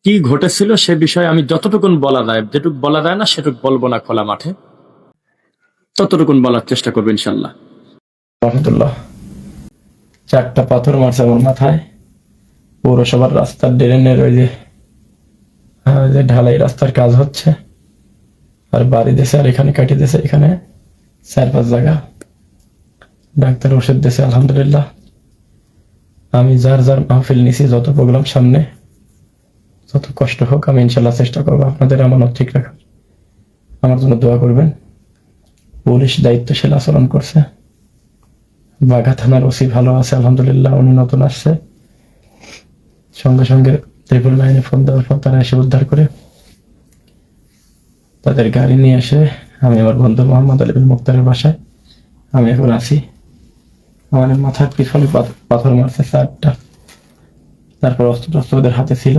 কি ঘটেছিল সে বিষয়ে আমি যতটুকুন বলা যায়, যেটুকু বলা যায় না সেটুকু বলবো না খোলা মাঠে, ততটুকুন বলার চেষ্টা করবো ইনশাল্লাহ। রহমতুল্লাহ। 4টা পাথর মারছে আমার মাথায়। পৌরসভার রাস্তার ড্রেনের ওই যে ঢালাই রাস্তার কাজ হচ্ছে, আর বাড়ি দিয়েছে, আর এখানে কাটিয়ে দিয়েছে, এখানে 4-5 জায়গা। ডাক্তার ওষুধ দিয়েছে, আলহামদুলিল্লাহ। আমি যার যার মাহফিল নিছি, যত প্রোগ্রাম সামনে, যত কষ্ট হোক, আমি ইনশাল্লাহ চেষ্টা করবো আপনাদের আমানত ঠিক রাখার। আমার জন্য দোয়া করবেন। পুলিশ দায়িত্বশীল আচরণ করছে। বাঘা থানার ওসি ভালো আছে, আলহামদুলিল্লাহ। উনি নতুন আসছে, সঙ্গে সঙ্গে 999-এ ফোন দেওয়ার পর তারা এসে উদ্ধার করে তাদের গাড়ি নিয়ে এসে আমি আমার বন্ধু মোহাম্মদ আলী বিন মুক্তারের বাসায় আমি এখন আছি। আমাদের মাথার পিছনে পাথর মারছে 4টা। তারপর অস্ত্র ওদের হাতে ছিল।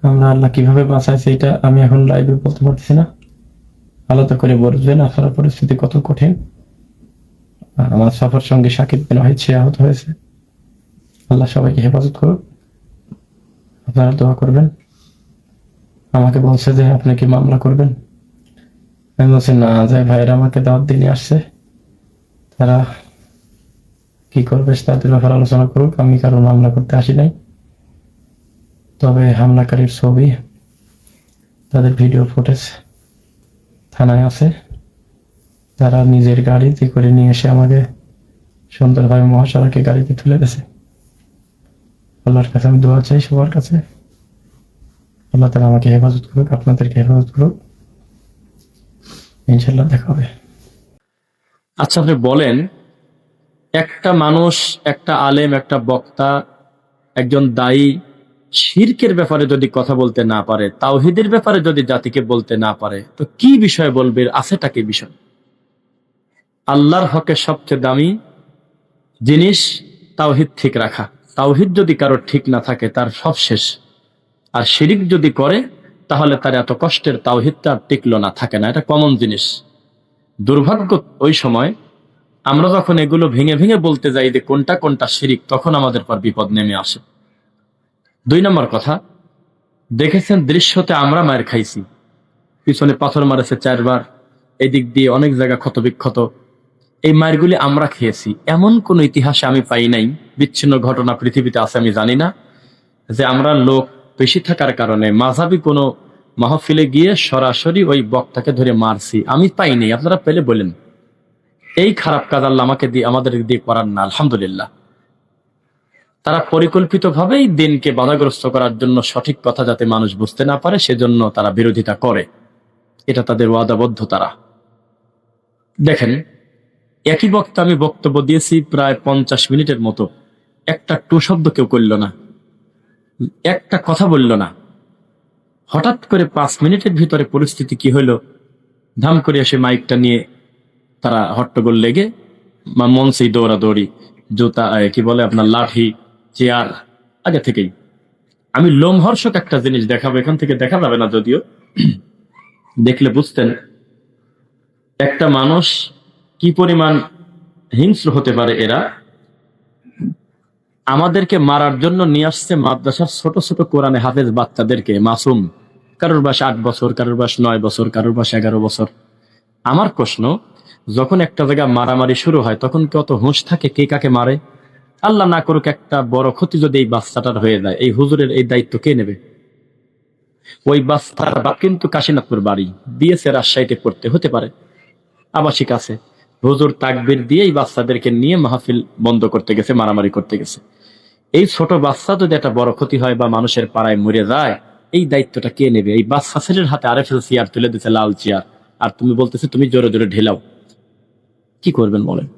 আমরা আল্লাহ কিভাবে বাঁচাইছে এটা আমি এখন লাইভে বলতে পারতেছি না। আলাদা করে বলবেন আপনার পরিস্থিতি কত কঠিন। আর আমার সফর সঙ্গে সাকিব বিন ওয়াহিদ সে আহত হয়েছে। আল্লাহ সবাইকে হেফাজত করুক। আপনারা দোয়া করবেন। আমাকে বলছে যে আপনি কি মামলা করবেন। আমি বলছি না, যে ভাইয়েরা আমাকে দাওয়াত দিয়ে নিয়ে আসছে, তারা কি করবে তাদের ব্যাপারে আলোচনা করুক। আমি কারো মামলা করতে আসি নাই। তবে হামলাকারীর ছবি, তাদের ভিডিও ফুটেজ থানায় আছে। তারা নিজের গাড়িতে করে নিয়ে এসে আমাকে সুন্দরভাবে মহাসড়কে গাড়িতে তুলে দিয়েছে। আল্লাহর কাছে আমি দোয়া চাই সবার কাছে, আল্লাহ তাআলা আমাকে হেফাজত করুক, আপনাদেরকে হেফাজত করুক। ইনশাল্লাহ দেখা হবে। আচ্ছা, আপনি বলেন, একটা মানুষ, একটা আলেম, একটা বক্তা, একজন দায়ী শিরকের ব্যাপারে যদি কথা বলতে না পারে, তাওহীদের ব্যাপারে যদি জাতিকে বলতে না পারে, তো কি বিষয়ে বলবে? আছেটা কি বিষয়? আল্লাহর হকে সবচেয়ে দামি জিনিস তাওহীদ ঠিক রাখা। তাওহীদ যদি কারো ঠিক না থাকে, তার সব শেষ। আর শিরিক যদি করে, তাহলে তার এত কষ্টের তাওহীদটা আর টিকলো না, থাকে না। এটা কমন জিনিস। দুর্ভাগ্য ওই সময় আমরা যখন এগুলো ভেঙে ভেঙে বলতে যাই যে কোনটা কোনটা শিরিক, তখন আমাদের পর বিপদ নেমে আসে। 2 নম্বর কথা, দেখেছেন দৃশ্যতে আমরা মায়ের খাইছি। পিছনে পাথর মারেছে 4 বার, এদিক দিয়ে অনেক জায়গা ক্ষত বিক্ষত। এই মায়েরগুলি আমরা খেয়েছি। এমন কোন ইতিহাসে আমি পাই নাই, বিচ্ছিন্ন ঘটনা পৃথিবীতে আছে আমি জানি না, যে আমরা লোক বেশি থাকার কারণে মাঝাবি কোনো মাহফিলে গিয়ে সরাসরি ওই বক্তাকে ধরে মারছি। আমি পাইনি, আপনারা পেলে বলেন। এই খারাপ কাজ আল্লাহ আমাকে দিয়ে, আমাদের দিয়ে করার না, আলহামদুলিল্লাহ। তারা পরিকল্পিতভাবেই দিনকে বাধাগ্রস্ত করার জন্য, সঠিক কথা যাতে মানুষ বুঝতে না পারে সেজন্য তারা বিরোধিতা করে। এটা তাদের ওয়াদাবদ্ধ। তারা দেখেন, একই বক্তা আমি বক্তব্য দিয়েছি প্রায় 50 মিনিটের মতো, একটা টু শব্দ কেউ করল না, একটা কথা বলল না। হঠাৎ করে 5 মিনিটের ভিতরে পরিস্থিতি কি হইল, ধাম করে এসে মাইকটা নিয়ে তারা হট্টগোল লেগে মঞ্চেই দৌড়াদৌড়ি, জুতা, কি বলে আপনার, লাঠি, চেয়ার, আগে থেকেই। আমি লোমহর্ষক একটা জিনিস দেখাবো, এখান থেকে দেখা যাবে না যদিও, দেখলে বুঝতেন একটা মানুষ কি পরিমাণ হিংস্র হতে পারে। এরা আমাদেরকে মারার জন্য নিয়ে আসছে মাদ্রাসার ছোট ছোট কোরআনে হাফেজ বাচ্চাদেরকে, মাসুম, কারোর বয়স 8 বছর, কারোর বয়স 9 বছর, কারোর বয়স 11 বছর। আমার প্রশ্ন, যখন একটা জায়গা মারামারি শুরু হয় তখন কি অত হুঁশ থাকে কে কাকে মারে? আল্লাহ না করুক একটা বড় ক্ষতি যদি এই বাচ্চাটার হয়ে যায়, এই হুজুরের এই দায়িত্ব কে নেবে? ওই বাচ্চার বাপ কিন্তু কাশীনাথপুর বাড়ি, দিয়েছে রাজশাহীতে পড়তে, হতে পারে আবাসিক আছে। হুজুর তাকবীর দিয়ে এই বাচ্চাদেরকে নিয়ে মাহফিল বন্ধ করতে গেছে, মারামারি করতে গেছে। এই ছোট বাচ্চা যদি একটা বড় ক্ষতি হয় বা মানুষের পাড়ায় মরে যায়, এই দায়িত্বটা কে নেবে? এই বাচ্চা ছেলের হাতে আরএফএল চেয়ার তুলে দিচ্ছে, লাল চেয়ার, আর তুমি বলতেছে তুমি জোরে জোরে ঢেলাও। কি করবেন বলেন?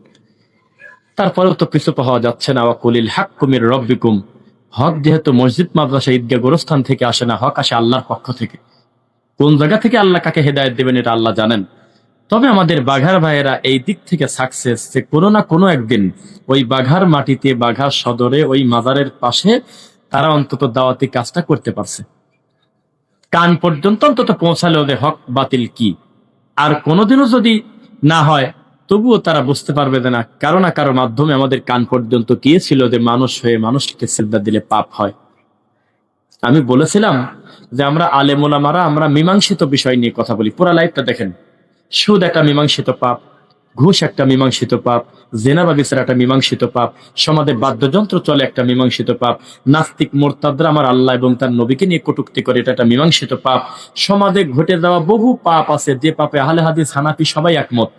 তারপরেও তো কিছু পাওয়া যাচ্ছে না। ওয়াকুলিল হাক্কু মির রব্বিকুম, হক যেহেতু মসজিদ, মাদ্রাসা, ঈদগাহ, গোরস্থান থেকে আসে না, হক আসে আল্লাহর পক্ষ থেকে। কোন জায়গা থেকে আল্লাহ কাকে হেদায়েত দেবেন এটা আল্লাহ জানেন। তবে আমাদের বাঘার ভাইয়েরা এই দিক থেকে সাকসেস, যে কোনো না কোনো একদিন ওই বাঘার মাটিতে, বাঘার সদরে, ওই মাজারের পাশে তারা অন্তত দাওয়াতি কাজটা করতে পারছে। কান পর্যন্ত অন্তত পৌঁছালে ওদের হক বাতিল কি। আর কোনোদিনও যদি না হয়, তবুও তারা বুঝতে পারবে যে না, কারো না কারো মাধ্যমে আমাদের কান পর্যন্ত গিয়েছিল যে মানুষ হয়ে মানুষকে সিজদা দিলে পাপ হয়। আমি বলেছিলাম যে আমরা আলেম ওলামারা আমরা মীমাংসিত বিষয় নিয়ে কথা বলি। পুরা লাইফটা দেখেন, সুদ একটা মীমাংসিত পাপ, ঘুষ একটা মীমাংসিত পাপ, জেনা বা বিচার একটা মীমাংসিত পাপ, সমাজে বাদ্যযন্ত্র চলে একটা মীমাংসিত পাপ, নাস্তিক মোরতাদরা আমার আল্লাহ এবং তার নবীকে নিয়ে কটূক্তি করে এটা একটা মীমাংসিত পাপ। সমাজে ঘটে যাওয়া বহু পাপ আছে যে পাপে আহলে হাদিস হানাফি সবাই একমত।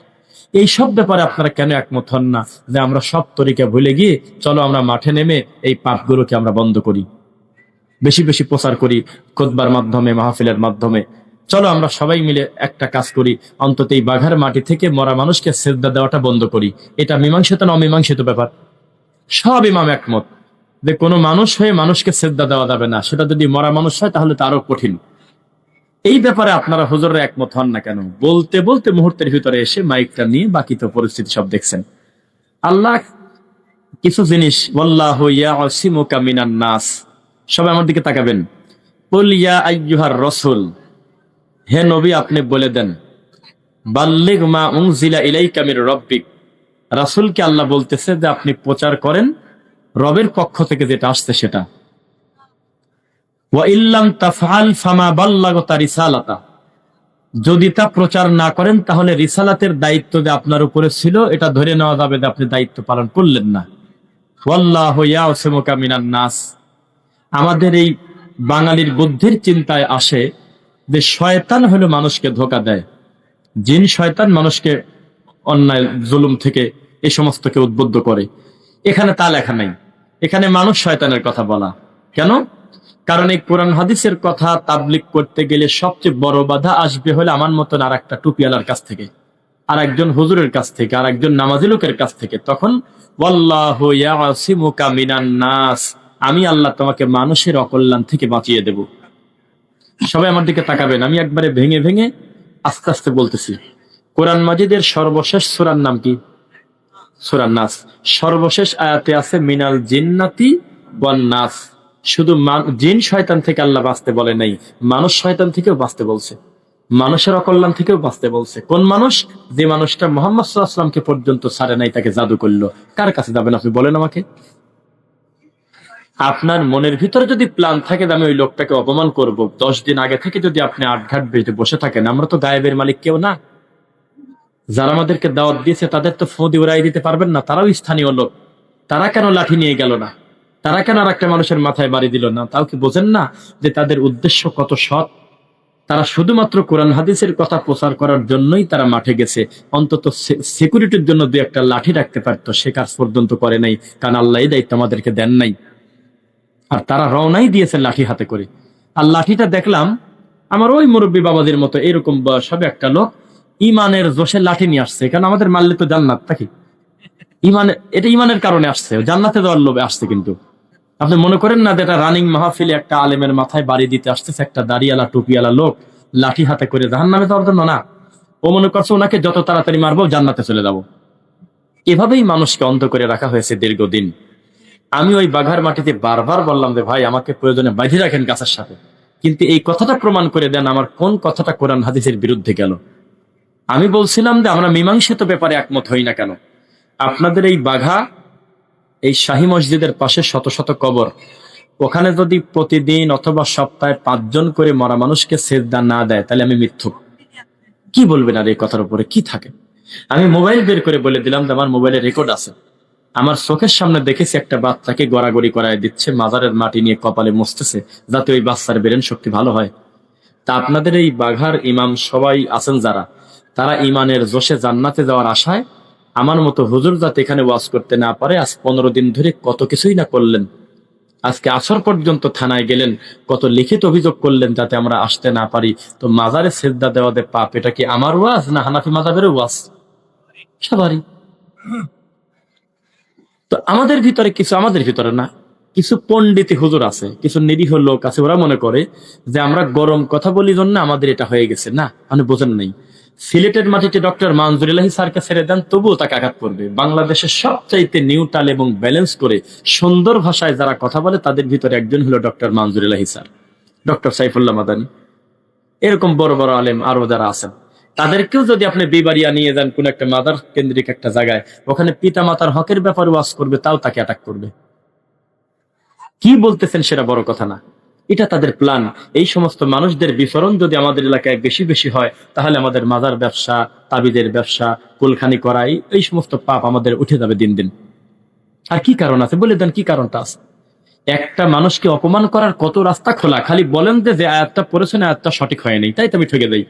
এই সব ব্যাপারে আপনারা কেন একমত হন না যে আমরা সব তরিকা ভুলে গিয়ে চলো আমরা মাঠে নেমে এই পাপগুলোকে আমরা বন্ধ করি, বেশি বেশি প্রচার করি খুতবার মাধ্যমে, মাহফিলের মাধ্যমে। চলো আমরা সবাই মিলে একটা কাজ করি, অন্তত এই বাঘার মাটি থেকে মরা মানুষকে সেজদা দেওয়াটা বন্ধ করি। এটা মীমাংসিত না অমীমাংসিত ব্যাপার? সব ইমাম একমত যে কোনো মানুষ হয়ে মানুষকে সেজদা দেওয়া যাবে না, সেটা যদি মরা মানুষ হয় তাহলে তো আরো কঠিন। এই ব্যাপারে আপনারা হুজুররা একমত হন না কেন? বলতে বলতে মুহূর্তের ভিতরে এসে মাইকটা নিয়ে বাকি তো পরিস্থিতি সব দেখছেন। আল্লাহ কিছু জিনিস, ওয়াল্লাহু ইয়াসিমুকা মিনান নাস, সবাই আমার দিকে তাকাবেন। কুল ইয়া আইয়ুহার রাসূল, হে নবী আপনি বলে দেন, বাল্লিগ মা উনজিলা ইলাইকা মির রাব্বিক, রাসূলকে আল্লাহ বলতেছে যে আপনি প্রচার করেন রবের পক্ষ থেকে যেটা আসছে সেটা। ওয়া ইল্লাম তাফআল ফামা বাল্লাগতা রিসালাতা, যদি তা প্রচার না করেন তাহলে রিসালাতের দায়িত্ব যে আপনার উপরে ছিল এটা ধরে নেওয়া যাবে যে আপনি দায়িত্ব পালন করলেন না। ওয়াল্লাহু ইয়াসিমুকা মিনান নাস। আমাদের এই বাঙালির বুদ্ধির চিন্তায় আসে যে শয়তান হলো মানুষকে ধোঁকা দেয়, জিন শয়তান মানুষকে অন্যায় জুলুম থেকে এই সমস্তকে উদ্বুদ্ধ করে। এখানে তা লেখা নাই, এখানে মানুষ শয়তানের কথা বলা। কেন? কারণ এই কোরআন হাদিসের কথা তাবলিগ করতে গেলে সবচেয়ে বড় বাধা আসবে হলে আমার মতন আর একটা টুপিওয়ালার কাছ থেকে, আর একজন হুজুরের কাছ থেকে, আর একজন নামাজি লোকের কাছ থেকে। তখন ওয়াল্লাহু ইয়াসিমুকা মিনান নাস, আমি আল্লাহ তোমাকে মানুষের অকল্যাণ থেকে বাঁচিয়ে দেব। সবাই আমার দিকে তাকাবেন, আমি একবারে ভেঙে ভেঙে আস্তে আস্তে বলতেছি। কোরআন মাজিদের সর্বশেষ সূরার নাম কি? সূরা নাস। সর্বশেষ আয়াতে আছে মিনাল জিন্নাতি ওয়ান নাস। শুধু জিন শয়তান থেকে আল্লাহ বাঁচতে বলে নাই, মানুষ শয়তান থেকেও বাঁচতে বলছে, মানুষের অকল্যাণ থেকেও বাঁচতে বলছে। কোন মানুষ? যে মানুষটা মুহাম্মদ সাল্লাল্লাহু আলাইহি ওয়াসাল্লামকে পর্যন্ত ছাড়ে নাই, তাকে জাদু করলো। কার কাছে যাবেন আপনি বলেন আমাকে? আপনার মনের ভিতরে যদি প্ল্যান থাকে যে আমি ওই লোকটাকে অপমান করব, 10 দিন আগে থেকে যদি আপনি আটঘাট বেঁধে বসে থাকেন, আমরা তো গায়েবের মালিক কেউ না। যারা আমাদেরকে দাওয়াত দিয়েছে তাদের তো ফোঁদি উড়াই দিতে পারবেন না, তারাও স্থানীয় লোক। তারা কেন লাঠি নিয়ে গেল না? তারা কেন আর একটা মানুষের মাথায় বাড়ি দিল না? তাও কি বোঝেন না যে তাদের উদ্দেশ্য কত সৎ? তারা শুধুমাত্র কোরআন হাদিসের কথা প্রচার করার জন্যই তারা মাঠে গেছে। অন্তত সিকিউরিটির জন্য দুই একটা লাঠি রাখতে পারতো, সে কাজ পর্যন্ত করে নাই, কারণ আল্লাহ এই দায়িত্ব আমাদেরকে দেন নাই। আর তারা রওনাই দিয়েছে লাঠি হাতে করে। আর লাঠিটা দেখলাম আমার ওই মুরব্বী বাবাদের মতো এরকম বয়স হবে একটা লোক ইমানের জোশে লাঠি নিয়ে আসছে। কারণ আমাদের মারলে তো জান্নাত, নাকি? এটা ইমানের কারণে আসছে, জান্নাতে দেওয়ার লোভে আসছে। কিন্তু আপনি মনে করেন না যে এটা রানিং মাহফিলে একটা আলেমের মাথায় বাড়ি দিতে আসতেছে একটা দাড়িওয়ালা টুপিওয়ালা লোক লাঠি হাতে করে জাহান্নামে যাওয়ার জন্য না। ও মনে করছে ওনাকে যত তাড়াতাড়ি মারবো জান্নাতে চলে যাবো। এভাবেই মানুষকে অন্ধ করে রাখা হয়েছে দীর্ঘদিন। আমি ওই বাঘার মাটিতে বারবার বললাম যে ভাই আমাকে প্রয়োজনে বাঁধি রাখেন গাছের সাথে, কিন্তু এই কথাটা প্রমাণ করে দেন আমার কোন কথাটা কোরআন হাদিসের বিরুদ্ধে গেল। আমি বলছিলাম যে আমরা মীমাংসিত ব্যাপারে একমত হই না কেন? আপনাদের এই বাঘা, এই শাহী মসজিদের পাশে শত শত কবর, ওখানে যদি প্রতিদিন অথবা সপ্তাহে 5 জন করে মরা মানুষকে সেজদা না দেয় তাহলে আমি মিথ্যুক। কি বলবেন আর এই কথার উপরে কি থাকে? আমি মোবাইল বের করে বলে দিলাম যে আমার মোবাইলে রেকর্ড আছে, আমার চোখের সামনে দেখেছি একটা বাচ্চাকে গড়াগড়ি করায় দিচ্ছে, মাজারের মাটি নিয়ে কপালে মুছতেছে যাতে ওই বাচ্চার ব্রেন শক্তি ভালো হয়। তা আপনাদের এই বাঘার ইমাম সবাই আছেন যারা, তারা ইমানের জোশে জান্নাতে যাওয়ার আশায় আমার মতো হুজুর যাতে এখানে ওয়াজ করতে না পারে, আজ 15 দিন ধরে কত কিছুই না করলেন। আজকে আসর পর্যন্ত থানায় গেলেন, কত লিখিত অভিযোগ করলেন যাতে আমরা আসতে না পারি। তো মাজারে সেজদা দেওয়াতে পাপ, এটা কি আমার ওয়াজ না হানাফি মাযহাবের ওয়াজ? সবারই। তো আমাদের ভিতরে কিছু, আমাদের ভিতরে না, কিছু পণ্ডিতি হুজুর আছে, কিছু নিরীহ লোক আছে, ওরা মনে করে যে আমরা গরম কথা বলি জন্য আমাদের এটা হয়ে গেছে। না, আপনি বোঝেন নাই। সিলেটের মাটিতে ডক্টর মানজুর ইলাহি স্যারকে ছেড়ে দেন, তবুও তাকে আঘাত করবে। বাংলাদেশের সবচাইতে নিউট্রাল এবং ব্যালেন্স করে সুন্দর ভাষায় যারা কথা বলে তাদের ভিতরে একজন হলো ডক্টর মানজুর ইলাহি স্যার, ডক্টর সাইফুল্লাহ মাদানী, এরকম বড় বড় আলেম আরো যারা আছেন। তাদেরকেও যদি আপনি বিবারিয়া নিয়ে যান কোন একটা মাদার কেন্দ্রিক একটা জায়গায়, ওখানে পিতা মাতার হকের ব্যাপারে ওয়াজ করবে, তাও তাকে অ্যাটাক করবে। কি বলতেছেন সেটা বড় কথা না। এটা তাদের প্ল্যান। এই সমস্ত মানুষদের বিচরণ যদি আমাদের এলাকায় বেশি বেশি হয়, তাহলে আমাদের মাজার ব্যবসা, তাবিদের ব্যবসা, কুলখানি করা, এই সমস্ত পাপ আমাদের উঠে যাবে দিন দিন। আর কি কারণ আছে বলে দেন, কি কারণটা আছে? একটা মানুষকে অপমান করার কত রাস্তা খোলা, খালি বলেন যে আয়াতটা পড়েছেন, আয়াতটা সঠিক হয়নি, তাই তো আমি ঠকে দেই।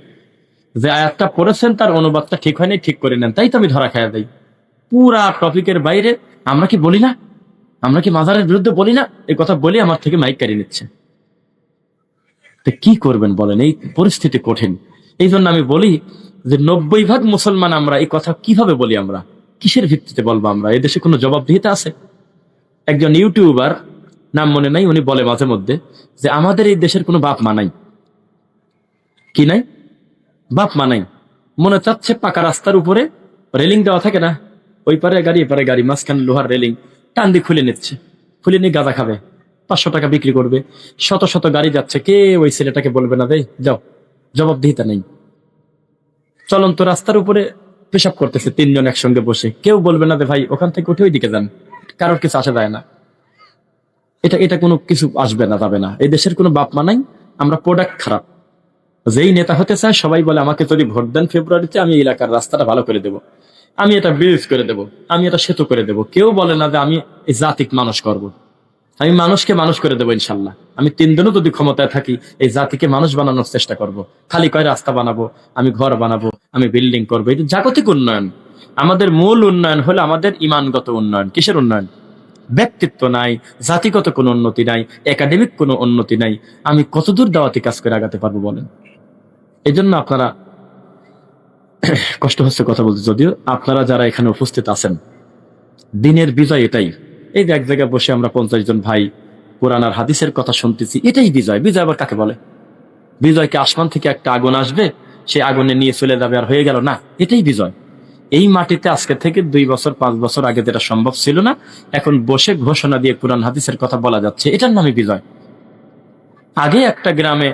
যে আয়াতটা পড়েছেন তার অনুবাদটা ঠিক হয়নি, ঠিক করে নেন, তাই তো আমি ধরা খাইয়া দেই। পুরা টপিকের বাইরে আমরা কি বলি না, আমরা কি মাজারের বিরুদ্ধে বলি না, এই কথা বলে আমার থেকে মাইক কাড়িয়ে নিচ্ছে। তো কি করবেন বলেন, এই পরিস্থিতি কঠিন। এই জন্য আমি বলি যে 90% মুসলমান আমরা এই কথা কিভাবে বলি, আমরা কিসের ভিত্তিতে বলবো? আমরা এদেশে কোনো জবাবদিহিতা আছে? একজন ইউটিউবার, নাম মনে নাই, উনি বলে মাঝে মধ্যে যে আমাদের এই দেশের কোনো বাপ মা নাই। কি নাই? বাপ মা নাই। মনে চাচ্ছে পাকা রাস্তার উপরে রেলিং দেওয়া থাকে না, ওই পারে গাড়ি এপারে গাড়ি, মাঝখানে লোহার রেলিং টান দিয়ে খুলে নিচ্ছে, খুলে নিয়ে গাঁজা খাবে, 500 টাকা বিক্রি করবে, শত শত গাড়ি যাচ্ছে, কে ওই ছেলেটাকে বলবে না দেই যাও? জবাবদিহিতা নেই। চলন্ত রাস্তার উপরে পেশাব করতেছে 3 জন একসঙ্গে বসে, কেউ বলবে না যে ভাই ওখান থেকে উঠে ওই দিকে যান, কারোর কিছু আসা যায় না। এটা এটা কোনো কিছু আসবে না, যাবে না। এই দেশের কোনো বাপ মা নাই, আমরা প্রোডাক্ট খারাপ। যেই নেতা হতে চায় সবাই বলে আমাকে যদি ভোট দেন ফেব্রুয়ারিতে, আমি এলাকার রাস্তাটা ভালো করে দেব, আমি এটা ব্রিজ করে দেব, আমি এটা সেতু করে দেব। কেউ বলে না যে আমি এই জাতিক মানুষ করব, আমি মানুষকে মানুষ করে দেবো ইনশাল্লাহ। আমি 3 দিনও যদি ক্ষমতায় থাকি এই জাতিকে মানুষ বানানোর চেষ্টা করব। খালি কয় রাস্তা বানাবো, আমি ঘর বানাবো, আমি বিল্ডিং করবো, এটা জাগতিক উন্নয়ন। আমাদের মূল উন্নয়ন হলো আমাদের ইমানগত উন্নয়ন। কিসের উন্নয়ন? ব্যক্তিত্ব নাই, জাতিগত কোনো উন্নতি নাই, একাডেমিক কোনো উন্নতি নাই। আমি কতদূর দাওয়াতি কাজ করে আগাতে পারবো বলেন? এই জন্য আপনারা কষ্ট হচ্ছে কথা বলতে, যদিও আপনারা যারা এখানে উপস্থিত আছেন, দিনের বিজয় এটাই। এই যে এক জায়গায় বসে আমরা 50 জন ভাই কোরআন আর হাদিসের কথা শুনতেছি, এটাই বিজয়। বিজয় আবার কাকে বলে? বিজয়কে আসমান থেকে একটা আগুন আসবে, সে আগুনে নিয়ে চলে যাবে আর হয়ে গেল না, এটাই বিজয়। এই মাটিতে আজকে থেকে 2 বছর 5 বছর আগে যেটা সম্ভব ছিল না, এখন বসে ঘোষণা দিয়ে কোরআন হাদিসের কথা বলা যাচ্ছে, এটার নামই বিজয়। আগে একটা গ্রামে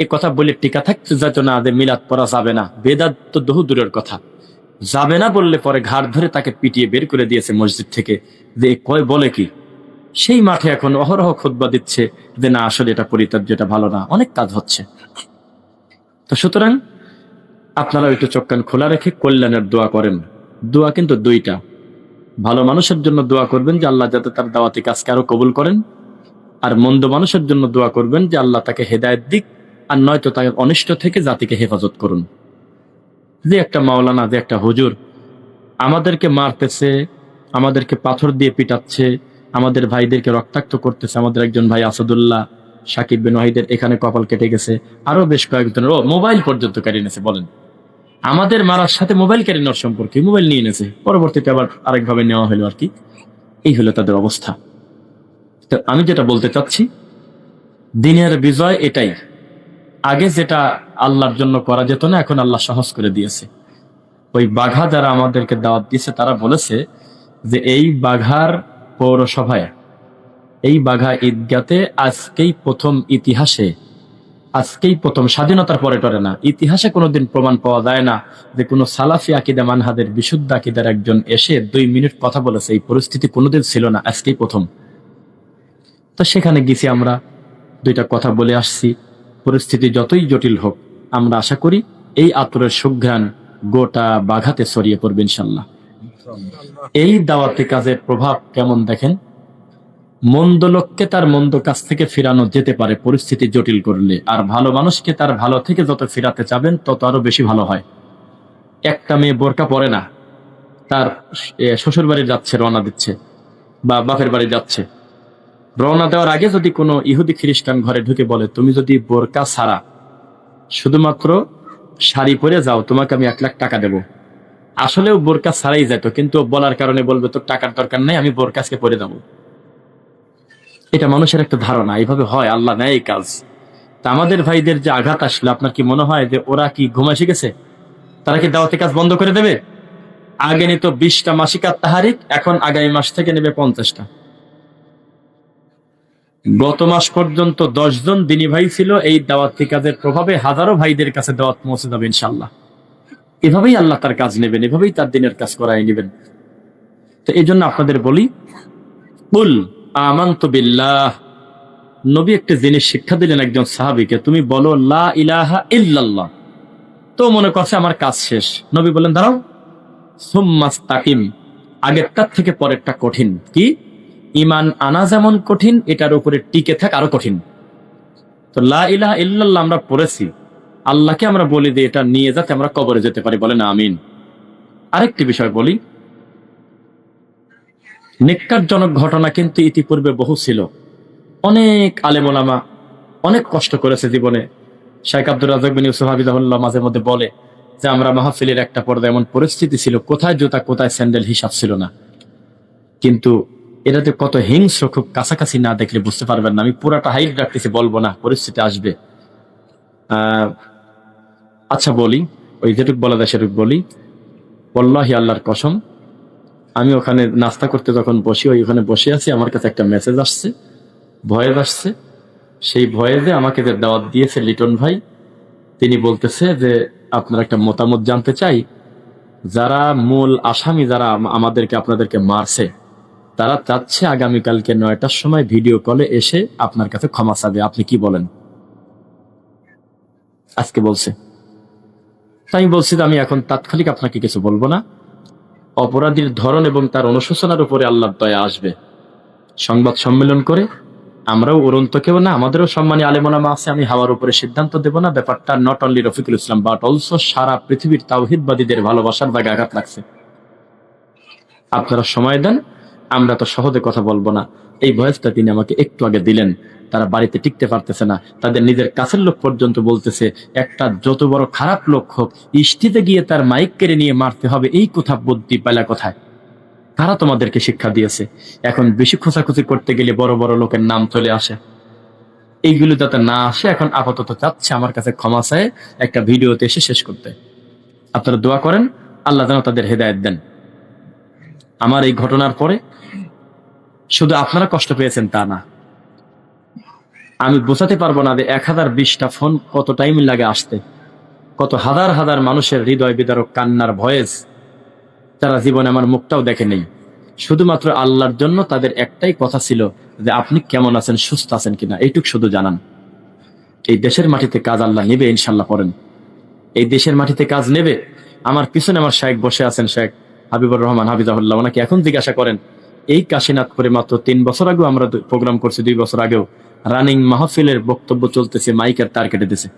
এ কথা বলে টিকা থাকতে যেত না যে মিলাদ পড়া যাবে না, বেদাত তো বহু দূরের কথা, যাবে না বললে পরে ঘাড় ধরে তাকে পিটিয়ে বের করে দিয়েছে মসজিদ থেকে, যে কয় বলে কি। সেই মাঠে এখন অহরহ খুতবা দিচ্ছে যে না আসলে এটা পরিত্যাজ্য, এটা ভালো না, অনেক কাজ হচ্ছে। তো সুতরাং আপনারা একটু চোখ কান খোলা রেখে কল্যাণের দোয়া করেন। দোয়া কিন্তু 2টা। ভালো মানুষের জন্য দোয়া করবেন যে আল্লাহ যাতে তার দাওয়াতি কাজকে আরো কবুল করেন, আর মন্দ মানুষের জন্য দোয়া করবেন যে আল্লাহ তাকে হেদায়েত দিক, আর নয়তো তাকে অনিষ্ট থেকে জাতিকে হেফাজত করুন। যে একটা মাওলানা, যে একটা হুজুর আমাদেরকে মারতেছে, আমাদেরকে পাথর দিয়ে পিটাচ্ছে, আমাদের ভাইদেরকে রক্তাক্ত করতেছে, আমাদের একজন ভাই আসাদুল্লাহ সাকিব বিন ওয়াহিদের এখানে কপাল কেটে গেছে, আরো বেশ কয়েকজনের মোবাইল পর্যন্ত কেড়ে নিয়েছে। বলেন, আমাদের মারার সাথে মোবাইল কেড়ে নেওয়ার সম্পর্কে, মোবাইল নিয়ে নিয়েছে, পরবর্তীতে আবার আরেকভাবে নেওয়া হলো আর কি। এই হলো তাদের অবস্থা। তো আমি যেটা বলতে চাচ্ছি, দিনের বিজয় এটাই। আগে যেটা আল্লাহর জন্য করা যেত না, এখন আল্লাহ সহজ করে দিয়েছে। ওই বাঘা যারা আমাদেরকে দাওয়াত দিয়েছে তারা বলেছে যে এই বাঘার পৌরসভায়, এই বাঘা ঈদগাতে আজকেই প্রথম, ইতিহাসে আজকেই প্রথম, স্বাধীনতার পরে টরে না, ইতিহাসে কোনোদিন প্রমাণ পাওয়া যায় না যে কোনো সালাফি আকিদা মানহাদের, বিশুদ্ধ আকিদার একজন এসে 2 মিনিট কথা বলেছে। এই পরিস্থিতি কোনোদিন ছিল না, আজকেই প্রথম। তো সেখানে গেছি আমরা, 2টা কথা বলে আসছি। পরিস্থিতি যতই জটিল হোক, আমরা আশা করি এই আতরের সুঘ্রাণ গোটা বাঘাতে ছড়িয়ে পড়বে ইনশাল্লাহ। এই দাওয়াতি কাজের প্রভাব কেমন দেখেন, মন্দ লোককে তার মন্দ কাজ থেকে ফিরানো যেতে পারে পরিস্থিতি জটিল করলে, আর ভালো মানুষকে তার ভালো থেকে যত ফিরাতে চাবেন তত আরো বেশি ভালো হয়। একটা মেয়ে বোরকা পরে না, তার শ্বশুর বাড়ি যাচ্ছে, রওনা দিচ্ছে, বা বাপের বাড়ি যাচ্ছে, রওনা দেওয়ার আগে যদি কোনো ইহুদি খ্রিস্টান ঘরে ঢুকে বলে তুমি যদি বোরকা ছাড়া শুধুমাত্র শাড়ি পরে যাও, তোমাকে আমি 1 লাখ টাকা দেব, আসলেও বোরকা ছাড়াই যেত, কিন্তু বলার কারণে বলবে তোর টাকার দরকার নেই, আমি বোরকা আজকে পরে যাবো। এটা মানুষের একটা ধারণা, এইভাবে হয়, আল্লাহ নেয় এই কাজ। তা আমাদের ভাইদের যে আঘাত আসলে, আপনার কি মনে হয় যে ওরা কি ঘুমা শিখেছে? তারা কি দাওয়াতি কাজ বন্ধ করে দেবে? আগে নিত 20টা মাসিকাত তাহারিক, এখন আগামী মাস থেকে নেবে 50টা। গত মাস পর্যন্ত 10 জন দিনী ভাই ছিল, এই দাওয়াতি কাজের প্রভাবে হাজারো ভাইদের কাছে দাওয়াত পৌঁছে যাবে ইনশাল্লাহ। এভাবেই আল্লাহ তার কাজ নেবেন, এভাবেই তার দিনের কাজ করাই নেবেন। তো এই জন্য আপনাদের বলি, কুল আমানতু বিল্লাহ, নবী একটা জিনিস শিক্ষা দিলেন একজন সাহাবীকে, তুমি বলো লা ইলাহা ইল্লাল্লাহ। তো মনে করছে আমার কাজ শেষ, নবী বলেন দাঁড়াও, সুম্মাস্তাকিম, আগেরটার থেকে পরেরটা কঠিন। কি? ঈমান আনা যেমন কঠিন, এটার উপরে টিকে থাকা আরো কঠিন। তো লা ইলাহা ইল্লাল্লাহ আমরা পড়েছি, আল্লাহকে আমরা বলি যে এটা নিয়ে যাতে আমরা কবরে যেতে পারি, বলেন আমিন। আরেকটি বিষয় বলি, নেক্কারজনক ঘটনা কিন্তু ইতিপূর্বে বহু ছিল। অনেক আলেম ওলামা অনেক কষ্ট করেছে জীবনে। শেখ আব্দুর রাজ্জাক বিন ইউসুফ হাফিজাহুল্লাহ মাঝে মধ্যে বলে যে আমরা মাহফিলের একটা পর্যায়ে এমন পরিস্থিতি ছিল, কোথায় জুতা কোথায় স্যান্ডেল হিসাব ছিল না। কিন্তু এটাতে কত হিংস্র, খুব কাছাকাছি না দেখলে বুঝতে পারবেন না। আমি পুরাটা হাইট রাখতেছি, বলবো না, পরিস্থিতি আসবে। আচ্ছা বলি, ওই যেটুক বলা যায় সেটুক বলি। ওয়াল্লাহি আল্লাহর কসম, আমি ওখানে নাস্তা করতে যখন বসি, ওইখানে বসে আছি, আমার কাছে একটা মেসেজ আসছে, ভয়েস আসছে। সেই ভয়েসে আমাকে যে দাওয়াত দিয়েছে লিটন ভাই, তিনি বলতেছে যে আপনার একটা মতামত জানতে চাই, যারা মূল আসামি, যারা আমাদেরকে আপনাদেরকে মারছে, তারা চাচ্ছে আগামীকালকে 9টার সময় ভিডিও কলে এসে আপনার কাছে ক্ষমা চাবে, আপনি কি বলেন? আজকে বলছে। তাই আমি বলছি যে আমি এখন তাৎক্ষণিক আপনাকে কিছু বলবো না। অপরাধীর ধরন এবং তার অনুশোচনার উপরে আল্লাহর দয়া আসবে। সংবাদ সম্মেলন করে আমরাও উড়ন্ত কেউ না, আমাদেরও সম্মানী আলেমোলামা আছে, আমি হাওয়ার উপরে সিদ্ধান্ত দেব না। ব্যাপারটা not only Rafiqul Islam but also সারা পৃথিবীর তাওহিদবাদীদের ভালোবাসার জায়গায় আঘাত লাগছে। আপনারা সময় দেন, আমরা তো সহজে কথা বলবো না। এই ভয়েসটা তিনি আমাকে একটু আগে দিলেন। তারা বাড়িতে টিকতে পারতেছে না, তাদের নিজের কাছের লোক পর্যন্ত বলতেছে একটা যত বড় খারাপ লোক হোক, ইষ্টিতে গিয়ে তার মাইক কেড়ে নিয়ে মারতে হবে, এই কথা বুদ্ধি পেলা কোথায়? তারা তোমাদেরকে শিক্ষা দিয়েছে। এখন বেশি খোঁচাখুচি করতে গেলে বড় বড় লোকের নাম চলে আসে। এইগুলো যাতে না আসে, এখন আপাতত চাচ্ছে আমার কাছে ক্ষমা চায় একটা ভিডিওতে এসে শেষ করতে। আপনারা দোয়া করেন, আল্লাহ যেন তাদের হেদায়েত দেন। আমার এই ঘটনার পরে শুধু আপনারা কষ্ট পেয়েছেন তা না, আমি বোঝাতে পারবো না যে 1020টা ফোন কত টাইম লাগে আসতে, কত হাজার হাজার মানুষের হৃদয় বিদারক কান্নার ভয়েস, যারা জীবনে আমার মুখটাও দেখে নেই। শুধুমাত্র আল্লাহর জন্য তাদের একটাই কথা ছিল যে আপনি কেমন আছেন, সুস্থ আছেন কিনা, এইটুক শুধু জানান। এই দেশের মাটিতে কাজ আল্লাহ নেবে ইনশাল্লাহ। পড়েন, এই দেশের মাটিতে কাজ নেবে। আমার পিছনে আমার শেখ বসে আছেন, শেখ হাবিবুর রহমান হাফিজাহুল্লাহ, ওনাকে এখন জিজ্ঞাসা করেন। এই কাশীনাথ করে মাত্র 3 বছর আগেও আমরা প্রোগ্রাম করছি, 2 বছর আগেও রানিং মাহফিলের বক্তব্য চলতেছে, মাইকের তার কেটে দিছে।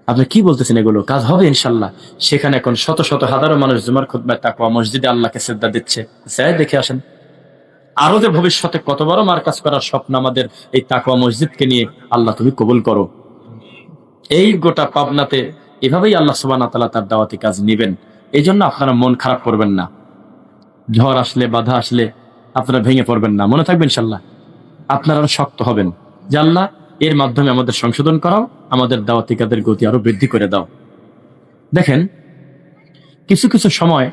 আপনি কি বলতেছেন? এগুলো কাজ হবে ইনশাল্লাহ। সেখানে এখন শত শত হাজারো মানুষ জুমার খুতবায় তাকওয়া মসজিদে আল্লাহকে সিজদা দিচ্ছে, যাই দেখে আসেন। আরো যে ভবিষ্যতে কত বড় মার্কাজ করার স্বপ্ন আমাদের এই তাকওয়া মসজিদকে নিয়ে, আল্লাহ তুমি কবুল করো। এই গোটা পাবনাতে এভাবেই আল্লাহ সুবহানাহু ওয়া তাআলা তার দাওয়াতি কাজ নেবেন। এই জন্য আপনারা মন খারাপ করবেন না, ঝড় আসলে বাধা আসলে আপনারা ভেঙে পড়বেন না, মনে থাকবেন ইনশাল্লাহ। আপনারা শক্ত হবেন যে আল্লাহ এর মাধ্যমে আমাদের সংশোধন করাও, আমাদের দাওয়াতি কাজের গতি আরো বৃদ্ধি করে দাও। দেখেন, কিছু কিছু সময়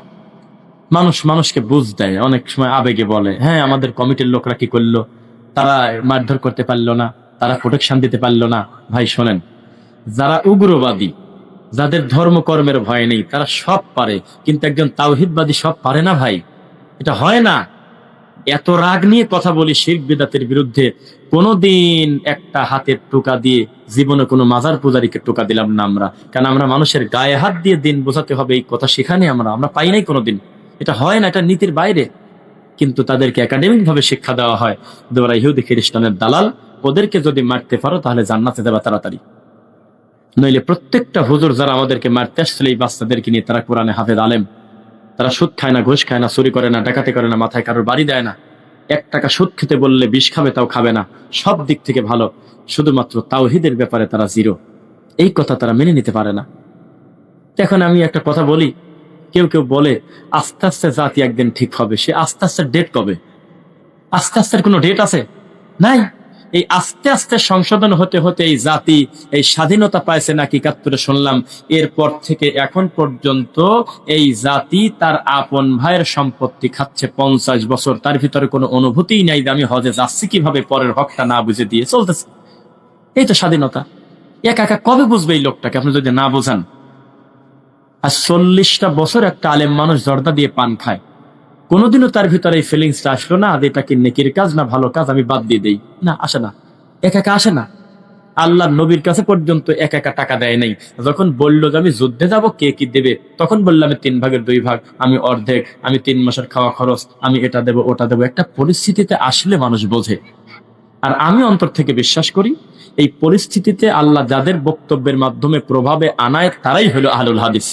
মানুষ মানুষকে বুঝ দেয়, অনেক সময় আবেগে বলে হ্যাঁ আমাদের কমিটির লোকরা কি করলো, তারা মারধর করতে পারলো না, তারা প্রোটেকশন দিতে পারলো না। ভাই শোনেন, যারা উগ্রবাদী, যাদের ধর্মকর্মের ভয় নেই, তারা সব পারে, কিন্তু একজন তাওহীদবাদী সব পারে না ভাই, এটা হয় না। এত রাগ নিয়ে কথা বলি শিরক বিদআতের বিরুদ্ধে, কোনোদিন একটা হাতের টোকা দিয়ে জীবনে কোনো মাজার পূজারীকে টোকা দিলাম না আমরা, কারণ আমরা মানুষের গায়ে হাত দিয়ে দিন বোঝাতে হবে এই কথা সেখানে আমরা পাই নাই কোনোদিন। এটা হয় না, এটা নীতির বাইরে। কিন্তু তাদেরকে একাডেমিক ভাবে শিক্ষা দেওয়া হয় যে ওরা ইহুদি খ্রিস্টানের দালাল, ওদেরকে যদি মারতে পারো তাহলে জান্নাতে যাবে তাড়াতাড়ি। নইলে প্রত্যেকটা হুজুর যারা আমাদেরকে মারতে আসছিল এই বাচ্চাদেরকে নিয়ে, তারা কোরআনে হাফেজ আলেম, তারা সুদ খায় না, ঘুষ খায় না, চুরি করে না, ডাকাতি করে না, মাথায় কারোর বাড়ি দেয় না। 1 টাকা সুদ খেতে বললে 20 খাবে, তাও খাবে না। সব দিক থেকে ভালো, শুধুমাত্র তাওহীদের ব্যাপারে তারা জিরো। এই কথা তারা মেনে নিতে পারে না। এখন আমি একটা কথা বলি, কেউ কেউ বলে আস্তে আস্তে জাতি একদিন ঠিক হবে। সে আস্তে আস্তে ডেট কবে? আস্তে আস্তে কোনো ডেট আছে? নাই। এই আস্তে আস্তে সংশোধন হতে হতে এই জাতি এই স্বাধীনতা পাইছে নাকি 71-এ শুনলাম, এরপর থেকে এখন পর্যন্ত এই জাতি তার আপন ভাইয়ের সম্পত্তি খাচ্ছে 50 বছর। তার ভিতরে কোনো অনুভূতিই নাই যে আমি হজে যাচ্ছি কিভাবে, পরের হকটা না বুঝে দিয়ে চলতেছে। এই তো স্বাধীনতা। একা একা কবে বুঝবে এই লোকটাকে আপনি যদি না বোঝান? আর 40টা বছর একটা আলেম মানুষ জর্দা দিয়ে পান খায়, কোনোদিনও তার ভিতরে এই ফিলিংসটা আসলো না যে এটা কি নেকির কাজ না ভালো কাজ, আমি বাদ দিয়ে দেই, না আসে না। একা একা আসে না। আল্লাহ নবীর কাছে পর্যন্ত একা একা টাকা দেয় নাই। যখন বললো যে আমি যুদ্ধে যাব, কে কি দেবে, তখন বললো আমি 3 ভাগের 2 ভাগ, আমি অর্ধেক, আমি 3 মাসের খাওয়া খরচ, আমি এটা দেবো ওটা দেবো। একটা পরিস্থিতিতে আসলে মানুষ বোঝে। আর আমি অন্তর থেকে বিশ্বাস করি, এই পরিস্থিতিতে আল্লাহ যাদের বক্তব্যের মাধ্যমে প্রভাবে আনায় তারাই হলো আহলুল হাদিস।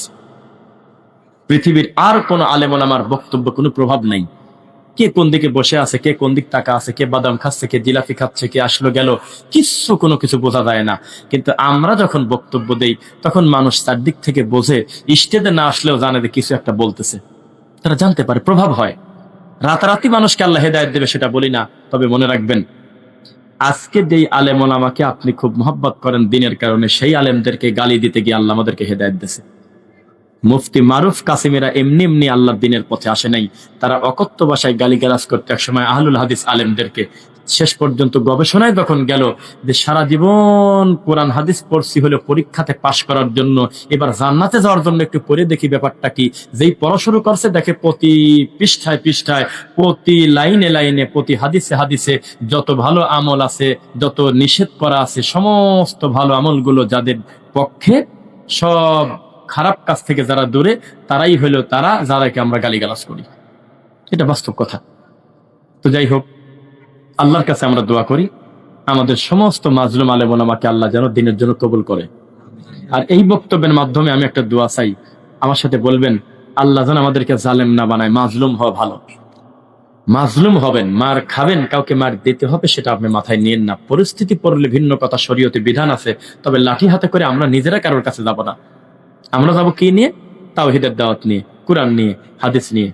পৃথিবীর আর কোন আলেম ওলামার বক্তব্য কোনো প্রভাব নাই। কে কোন দিকে বসে আছে, কে কোন দিক তাকা আছে, কে বাদাম খাচ্ছে, কে জিলাপি খাচ্ছে, কে আসলো গেল, কোনো কিছু বোঝা যায় না। কিন্তু আমরা যখন বক্তব্য দেই তখন মানুষ চারদিক থেকে বোঝে, স্টেজে না আসলেও জানে যে কিছু একটা বলতেছে। তারা জানতে পারে, প্রভাব হয়। রাতারাতি মানুষকে আল্লাহ হেদায়েত দেবে সেটা বলি না, তবে মনে রাখবেন, আজকে যেই আলেম ওলামাকে আপনি খুব মহব্বত করেন দিনের কারণে, সেই আলেমদেরকে গালি দিতে গিয়ে আল্লাহ আমাদেরকে হেদায়েত দিয়েছে। মুফতি মারুফ কাসিমেরা এমনি এমনি আল্লাহ দিনের পথে আসে নাই। তারা অকথ্য ভাষায় গালিগালাজ করতে একসময় আহলুল হাদিস আলেমদেরকে। শেষ পর্যন্ত গবেষণায় যখন গেল যে সারা জীবন কোরআন হাদিস পড়ছি হলো পরীক্ষাতে পাশ করার জন্য, এবার জান্নাতে যাওয়ার জন্য একটু পড়ে দেখি ব্যাপারটা কি। যেই পড়া শুরু করছে দেখে প্রতি পৃষ্ঠায় পৃষ্ঠায়, প্রতি লাইনে লাইনে, প্রতি হাদিসে হাদিসে যত ভালো আমল আছে, যত নিষেধ করা আছে, সমস্ত ভালো আমলগুলো যাদের পক্ষে, সব খারাপ কাজ থেকে যারা দূরে, তারাই হলো তারা যাদেরকে আমরা গালিগালাজ করি। এটা বাস্তব কথা। তো যাই হোক, আল্লাহর কাছে আমরা দোয়া করি আমাদের সমস্ত মাজলুম আলেম ওলামাকে আল্লাহ যেন দিনের জন্য কবুল করে। আর এই বক্তব্যের মাধ্যমে আমি একটা দোয়া চাই, আমার সাথে বলবেন, আল্লাহ যেন আমাদেরকে জালেম না বানায়। মাজলুম হওয়া ভালো। মাজলুম হবেন, মার খাবেন, কাউকে মার দিতে হবে, সেটা আপনি মাথায় নিয়েন না। পরিস্থিতি পড়লে ভিন্ন কথা, শরীয়তে বিধান আছে, তবে লাঠি হাতে করে আমরা নিজেরা কারোর কাছে যাব না। আমরা যাবো কি নিয়ে? তাওহীদের দাওয়াত নিয়ে, কোরআন নিয়ে, হাদিস নিয়ে।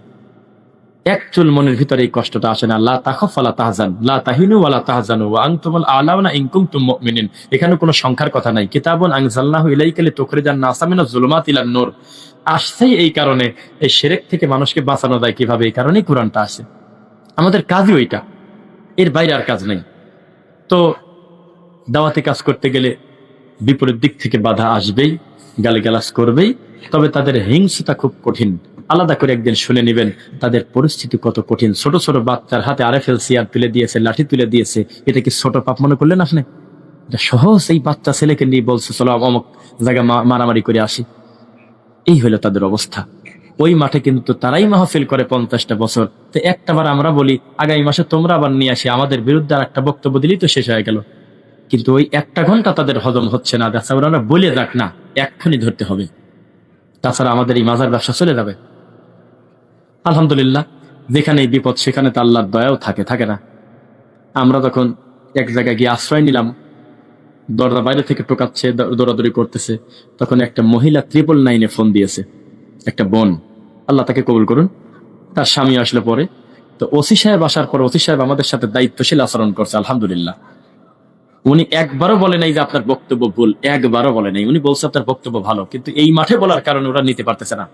এক চুল মনের ভিতরে এই কষ্টটা আসে না। লা তাখাফ ওয়ালা তাহজান, লা তাহিনু ওয়ালা তাহজানু ওয়া আনতুমুল আ'লাউনা ইন কুনতুম মুমিনিন। এখানে কোনো সংখ্যার কথা নাই। কিতাবুন আনজালনাহু ইলাইকা লিতুখরিজান নাসা মিনাজ জুলুমাতি ইলান নূর। আসছেই এই কারণে, এই শিরক থেকে মানুষকে বাঁচানো যায় কিভাবে, এই কারণেই কোরআনটা আসে। আমাদের কাজই ওইটা, এর বাইরে আর কাজ নেই। তো দাওয়াতি কাজ করতে গেলে বিপরীত দিক থেকে বাধা আসবেই, গালিগালাজ করবেই। তবে তাদের হিংসতা খুব কঠিন। আলাদা করে একদিন শুনে নেবেন তাদের পরিস্থিতি কত কঠিন। ছোট ছোট বাচ্চার হাতে RFL তুলে দিয়েছে, লাঠি তুলে দিয়েছে। এটা কি ছোট পাপ মনে করলেন আপনি? এটা সহজ। এই বাচ্চা ছেলেকে নিয়ে বলছে চলো অমুক জায়গা মারামারি করে আসি। এই হলো তাদের অবস্থা। ওই মাঠে কিন্তু তারাই মাহফিল করে 50টা বছর। তো একটা বার আমরা বলি আগামী মাসে তোমরা আবার নিয়ে আসি, আমাদের বিরুদ্ধে আর একটা বক্তব্য দিলেই তো শেষ হয়ে গেল। কিন্তু ওই 1 ঘন্টা তাদের হজম হচ্ছে না। ওরা বলে যাক না, এক্ষুনি ধরতে হবে, তাছাড়া আমাদের এই মাজার ব্যবসা চলে যাবে। আলহামদুলিল্লাহ, যেখানে বিপদ সেখানে তো আল্লাহর দয়াও থাকে, থাকে না? আমরা যখন এক জায়গায় গিয়ে আশ্রয় নিলাম, দরজা বাইরে থেকে টোকাচ্ছে, দৌড়াদৌড়ি করতেছে, তখন একটা মহিলা 999-এ ফোন দিয়েছে, একটা বোন, আল্লাহ তাকে কবুল করুন। তার স্বামী আসলে পরে, তো ওসি সাহেব আসার পর ওসি সাহেব আমাদের সাথে দায়িত্বশীল আচরণ করছে, আলহামদুলিল্লাহ। উনি একবারও বলে নাই যে আপনার বক্তব্য ভুল, একবারও বলে নাই। উনি বলছে আপনার বক্তব্য ভালো, কিন্তু এই মাঠে বলার কারণে ওরা নিতে পারতেছে না।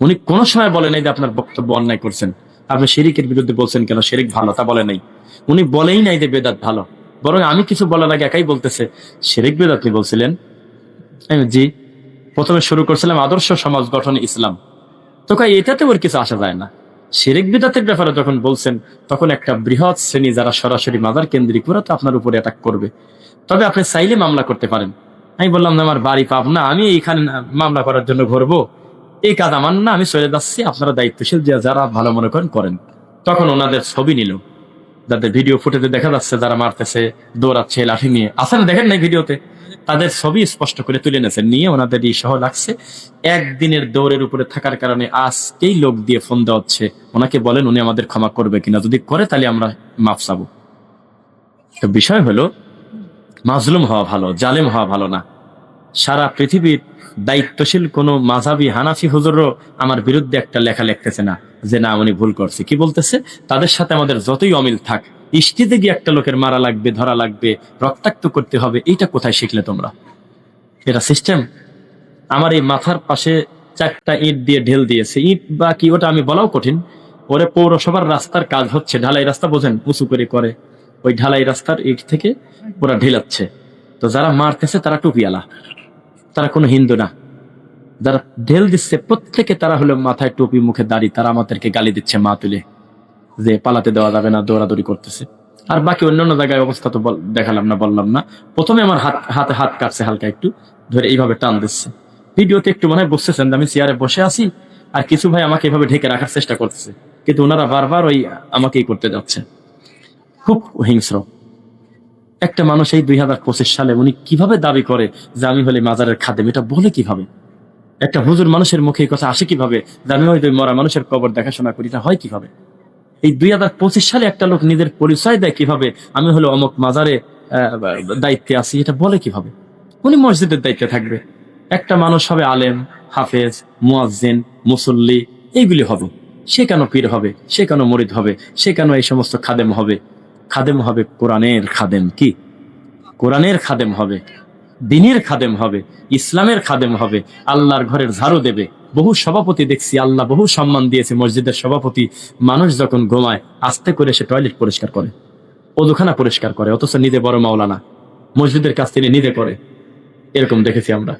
উনি কোনো সময় বলে নাই যে আপনার বক্তব্য অন্যায় করছেন, আপনি শিরিকের বিরুদ্ধে বলছেন কেন, শিরিক ভালো, তা বলে নাই। উনি বলেই নাই যে বেদাত ভালো, বরং আমি কিছু বলার আগে একাই বলতেছে শিরিক বেদাত আপনি বলছিলেন। জি, প্রথমে শুরু করছিলাম আদর্শ সমাজ গঠনে ইসলাম। তো এটাতে ওর কিছু আসা যায় না। শিরিক বিদাতের ব্যাপারে যখন বলছেন, তখন একটা বৃহৎ শ্রেণী যারা সরাসরি মাজার কেন্দ্রিক, ওরা তো আপনার উপরে অ্যাটাক করবে। তবে আপনি চাইলে মামলা করতে পারেন। আমি বললাম না, আমার বাড়ি পাবনা, আমি এইখানে মামলা করার জন্য ঘুরবো, এই কাজ আমার না, আমি চলে যাচ্ছি, আপনারা দায়িত্বশীল যারা ভালো মনে করেন করেন। তখন ওনাদের ছবি নিল, যাদের ভিডিও ফুটেজে দেখা যাচ্ছে যারা মারতেছে, দৌড়াচ্ছে লাঠি নিয়ে, আসলে দেখেন নাই ভিডিওতে, তাদের ছবি স্পষ্ট করে তুলে নিয়েছে, নিয়ে ওনাদের এই সহ লাগছে। একদিনের দৌড়ের উপরে থাকার কারণে আজকেই লোক দিয়ে ফোন দেওয়া হচ্ছে, ওনাকে বলেন উনি আমাদের ক্ষমা করবে কিনা, যদি করে তাহলে আমরা মাফ চাবো। তো বিষয় হলো, মাজলুম হওয়া ভালো, জালেম হওয়া ভালো না। সারা পৃথিবীর দায়িত্বশীল কোনো মাযহাবী হানাফি হুজুরও আমার বিরুদ্ধে একটা লেখা লিখতেছে না যে না উনি ভুল করছে। কি বলতেছে? তাদের সাথে আমাদের যতই অমিল থাক, ইষ্টিতে গিয়ে একটা লোকের মারা লাগবে, ধরা লাগবে, রক্তাক্ত করতে হবে, এইটা কোথায় শিখলে তোমরা? এটা সিস্টেম। আমার এই মাথার পাশে 4টা ইট দিয়ে ঢেল দিয়েছে, ইট বা কি ওটা আমি বলাও কঠিন। ওরে পৌরসভার রাস্তার কাজ হচ্ছে, ঢালাই রাস্তা বোঝেন, উঁচু করে করে, ওই ঢালাই রাস্তার ইট থেকে ওরা ঢেলাচ্ছে। তো যারা মারতেছে তারা টুপিওয়ালা, তারা কোনো হিন্দু না। যারা ঢেল দিচ্ছে প্রত্যেকে তারা হলো মাথায় টুপি, মুখে দাড়ি, তারা আমাদেরকে গালি দিচ্ছে মা তুলে, যে পালাতে দেওয়া যাবে না, দৌড়াদৌড়ি করতেছে। আর বাকি অন্যান্য জায়গায় অবস্থা তো দেখালাম না, বললাম না। প্রথমে আমার হাতে হাত কাটছে হালকা একটু, ধরে এইভাবে টান দিচ্ছে। ভিডিওতে একটু মনে হয় বুঝতেছেন আমি চেয়ারে বসে আছি, আর কিছু ভাই আমাকে এভাবে ঢেকে রাখার চেষ্টা করতেছে, কিন্তু ওনারা বারবার ওই আমাকেই করতে যাচ্ছে। খুব হিংস্র একটা মানুষ। এই 2025 সালে উনি কিভাবে দাবি করে যে আমি হলে মাজারের খাদেম? এটা বলে কিভাবে? একটা হুজুর মানুষের মুখে এই কথা আসে কিভাবে যে আমি হয়তো মরা মানুষের কবর দেখাশোনা করি? এটা হয় কিভাবে? এই 2025 সালে একটা লোক নিজের পরিচয় দেয় কিভাবে আমি হলো অমুক মাজারে দায়িত্বে আছি? এটা বলে কিভাবে? উনি মসজিদের দায়িত্বে থাকবে। একটা মানুষ হবে আলেম, হাফেজ, মুয়াজ্জিন, মুসল্লি, এইগুলি হবে। সে কেন পীর হবে? সে কেন মুরিদ হবে? সে কেন এই সমস্ত খাদেম হবে? খাদেম হবে কোরআনের খাদেম। কি? কোরআনের খাদেম হবে, দিনের খাদেম হবে, ইসলামের খাদেম হবে, আল্লাহর ঘরের ঝাড়ু দেবে। বহু সভাপতি দেখছি, আল্লাহ বহু সম্মান দিয়েছে মসজিদের সভাপতি, মানুষ যখন ঘুমায় আস্তে করে সে টয়লেট পরিষ্কার করে, ওদুখানা পরিষ্কার করে, অথচ নিজে বড় মাওলানা, মসজিদের কাজ তিনি নিজে করে। এরকম দেখেছি আমরা।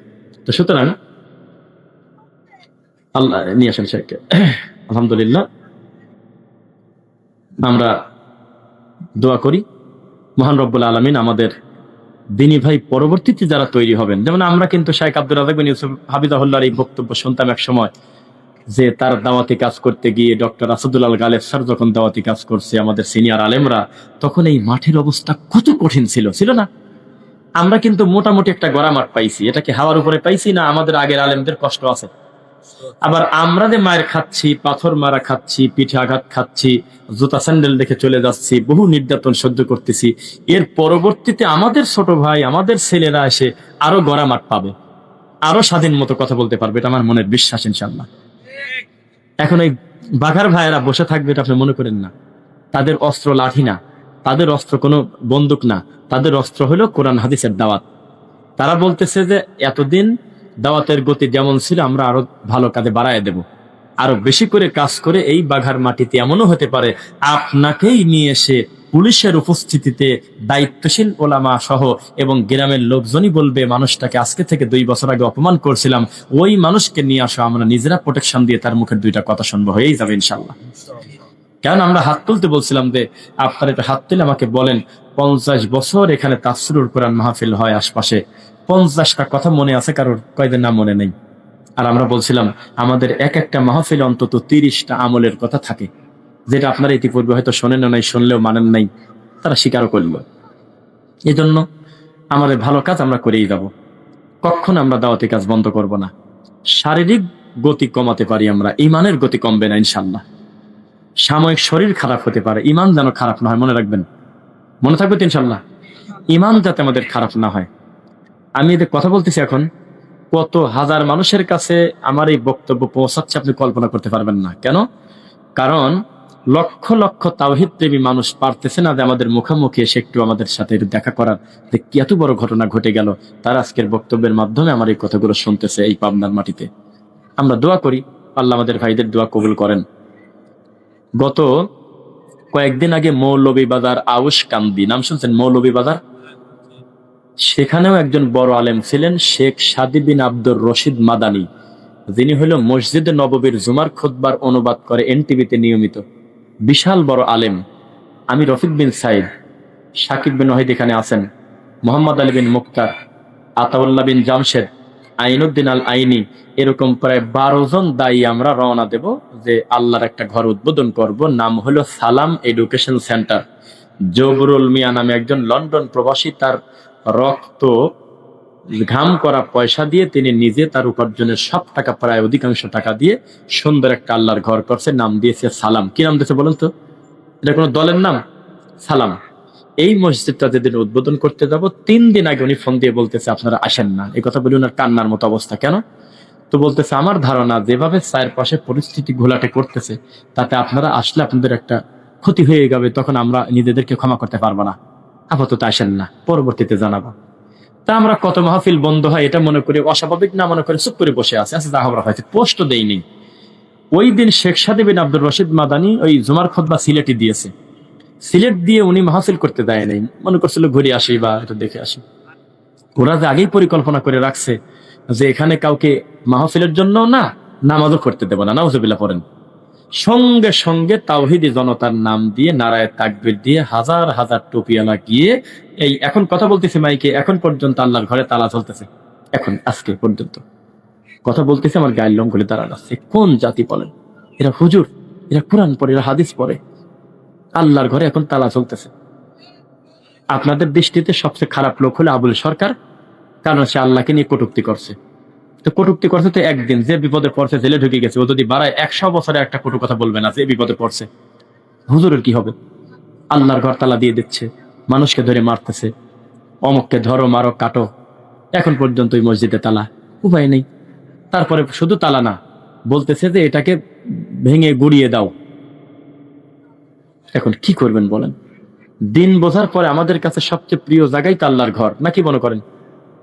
তো সুতরাং আল্লাহ নিয়ে আসেন শেখকে। আলহামদুলিল্লাহ, আমরা দোয়া করি মহান রব্বুল আলামিন আমাদের দিনী ভাই পরবর্তীতে যারা তৈরি হবেন, যেমন আমরা কিন্তু শেখ আব্দুর রাজ্জাক বিন ইউসুফ হাফিজাহুল্লাহর এই বক্তব্য শুনতাম এক সময়, যে তার দাওয়াতি কাজ করতে গিয়ে ডক্টর আসাদুল্লাহ গালেব স্যার যখন দাওয়াতি কাজ করছে, আমাদের সিনিয়র আলেমরা, তখন এই মাঠের অবস্থা কত কঠিন ছিল, ছিল না? আমরা কিন্তু মোটামুটি একটা গড়া মাঠ পাইছি। এটা কি হাওয়ার উপরে পাইছি, না আমাদের আগের আলেমদের কষ্ট আছে? আবার আমরা যে মায়ের খাচ্ছি, পাথর মারা খাচ্ছি, পিঠে আঘাত খাচ্ছি, জুতা স্যান্ডেল দেখে চলে যাচ্ছি, বহু নির্যাতন সহ্য করতেছি, এর পরবর্তীতে আমাদের ছোট ভাই, আমাদের ছেলেরা এসে আরো গড়া মাঠ পাবে, আরো স্বাধীন মতো কথা বলতে পারবে। এটা আমার মনের বিশ্বাস ইনশাল্লাহ। এখন এই বাঘার ভাইয়েরা বসে থাকবে এটা আপনি মনে করেন না। তাদের অস্ত্র লাঠি না, তাদের অস্ত্র কোনো বন্দুক না, তাদের অস্ত্র হলো কোরআন হাদিসের দাওয়াত। তারা বলতেছে যে এতদিন দাওয়াতের গতি যেমন ছিল আমরা আরো ভালো কাজে বাড়ায় দেব, আরো বেশি করে কাজ করে এই বাঘার মাটিতে এমনও হতে পারে আপনাকেই নিয়ে এসে পুলিশের উপস্থিতিতে দায়িত্বশীল ওলামা সহ এবং গ্রামের লোকজনই বলবে মানুষটাকে আজকে থেকে 2 বছর আগে অপমান করছিলাম, ওই মানুষকে নিয়ে আসো, আমরা নিজেরা প্রোটেকশন দিয়ে তার মুখের 2টা কথা শুনবো, হয়েই যাবে ইনশাল্লাহ। কারণ আমরা হাত তুলতে বলছিলাম যে আপনার এটা হাত তুলে আমাকে বলেন 50 বছর এখানে তাফসীরুল কোরআন মাহফিল হয় আশপাশে, 50টা কথা মনে আছে কারোর? কয়দিন নাম মনে নেই। আর আমরা বলছিলাম আমাদের এক একটা মাহফিল অন্তত 30টা আমলের কথা থাকে, যেটা আপনারা ইতিপূর্বে হয়তো শোনেন নাই, শুনলেও মানেন নাই, তারা স্বীকারও করল। এই জন্য আমাদের ভালো কাজ আমরা করেই যাব, কখনো আমরা দাওয়াতি কাজ বন্ধ করব না। শারীরিক গতি কমাতে পারি আমরা, ইমানের গতি কমবে না ইনশাল্লাহ। সাময়িক শরীর খারাপ হতে পারে, ইমান যেন খারাপ না হয়, মনে রাখবেন, মনে থাকবে তো ইনশাল্লাহ, ইমান যাতে আমাদের খারাপ না হয়। আমি এদের কথা বলতেছি এখন, কত হাজার মানুষের কাছে আমার এই বক্তব্য পৌঁছাচ্ছে আপনি কল্পনা করতে পারবেন না। কেন? কারণ লক্ষ লক্ষ তাওহীদ প্রেমী মানুষ পারতেছে না যে আমাদের মুখোমুখি এসে একটু আমাদের সাথে দেখা করার, যে কি এত বড় ঘটনা ঘটে গেল, তারা আজকের বক্তব্যের মাধ্যমে আমার এই কথাগুলো শুনতেছে এই পাবনার মাটিতে। আমরা দোয়া করি আল্লাহ আমাদের ভাইদের দোয়া কবুল করেন। গত কয়েকদিন আগে মৌলভীবাজার আউশ কান্দি, নাম শুনছেন? মৌলভীবাজার, সেখানেও একজন বড় আলেম ছিলেন, শেখ সাদি বিন আব্দুর রশিদ মাদানী, যিনি হলো মসজিদে নববীর জুমার খুতবার অনুবাদ করে এনটিভিতে নিয়মিত। বিশাল বড় আলেম। আমি রফিক বিন সাইদ, সাকিব বিন ওয়াহিদ এখানে আছেন, মোহাম্মদ আলী বিন মুক্তার, আতাউল্লাহ বিন জামশেদ, আইনুদ্দিন আল আইনি, এরকম প্রায় 12 জন দায়ী আমরা রওনা দেব, যে আল্লাহর একটা ঘর উদ্বোধন করব, নাম হলো সালাম এডুকেশন সেন্টার। জবরুল মিয়া নামে একজন লন্ডন প্রবাসী, তার রক্ত ঘাম করা পয়সা দিয়ে তিনি নিজে তার উপার্জনের সব টাকা, প্রায় অধিকাংশ টাকা দিয়ে সুন্দর একটা আল্লাহর ঘর করছে, নাম দিয়েছে সালাম। কি নাম দিয়েছে বলেন তো? এটা কোনো দলের নাম? সালাম। এই মসজিদটা যেদিন উদ্বোধন করতে যাব 3 দিন আগে উনি ফোন দিয়ে বলতেছে আপনারা আসেন না। এই কথা বলি ওনার কান্নার মতো অবস্থা। কেন? তো বলতেছে আমার ধারণা যেভাবে চারপাশে পরিস্থিতি ঘোলাটে করতেছে, তাতে আপনারা আসলে আপনাদের একটা ক্ষতি হয়ে যাবে, তখন আমরা নিজেদেরকে ক্ষমা করতে পারবো না, আপাতত আসেন না, পরবর্তীতে জানাবো। তা আমরা কত মাহফিল বন্ধ হয় এটা মনে করি অস্বাভাবিক না মনে করে চুপ করে বসে আছে, আচ্ছা যা হবার হয়েছে, পোস্ট দেয়নি। ওই দিন শেখ সাদি বিন আব্দুর রশিদ মাদানী ওই জুমার খুতবা সিলেটে দিয়েছে, সিলেট দিয়ে উনি মাহফিল করতে দেয় নাই, মনে করছিল ঘুরে আসি বা এটা দেখে আসি। ওরা যে আগেই পরিকল্পনা করে রাখছে যে এখানে কাউকে মাহফিলের জন্য না, নামাজও করতে দেব না, নাউজুবিল্লাহ পড়েন। সঙ্গে সঙ্গে তাওহিদি জনতার নাম দিয়ে নারায়ে তাকবীর দিয়ে হাজার হাজার টুপিয়ালা গিয়ে এই এখন কথা বলতেছে মাইকে, এখন পর্যন্ত আল্লাহর ঘরে তালা চলতেছে। এখন আজকে পর্যন্ত কথা বলতেছে, আমার গায়ের লোম গুলি দাঁড়া যাচ্ছে। কোন জাতি বলেন? এরা হুজুর, এরা কোরআন পড়ে, এরা হাদিস পড়ে, আল্লাহর ঘরে এখন তালা চলতেছে। আপনাদের দৃষ্টিতে সবচেয়ে খারাপ লোক হলো আবুল সরকার, কারণ সে আল্লাহকে নিয়ে কটূক্তি করছে। তো কটূক্তি করছে তো একদিন, যে বিপদে পড়ছে জেলে ঢুকে গেছে, ও যদি বাড়ায় 100 বছরে একটা কটু কথা বলবে না যে বিপদে পড়ছে। হুজুরের কি হবে? আল্লাহর ঘর তালা দিয়ে দিচ্ছে, মানুষকে ধরে মারতেছে, অমুককে ধরো মারো কাটো, এখন পর্যন্ত ওই মসজিদে তালা, উপায় নেই। তারপরে শুধু তালা না, বলতেছে যে এটাকে ভেঙে গুড়িয়ে দাও। এখন কি করবেন বলেন? দিন বোঝার পরে আমাদের কাছে সবচেয়ে প্রিয় জায়গাই তো আল্লাহর ঘর, নাকি মনে করেন?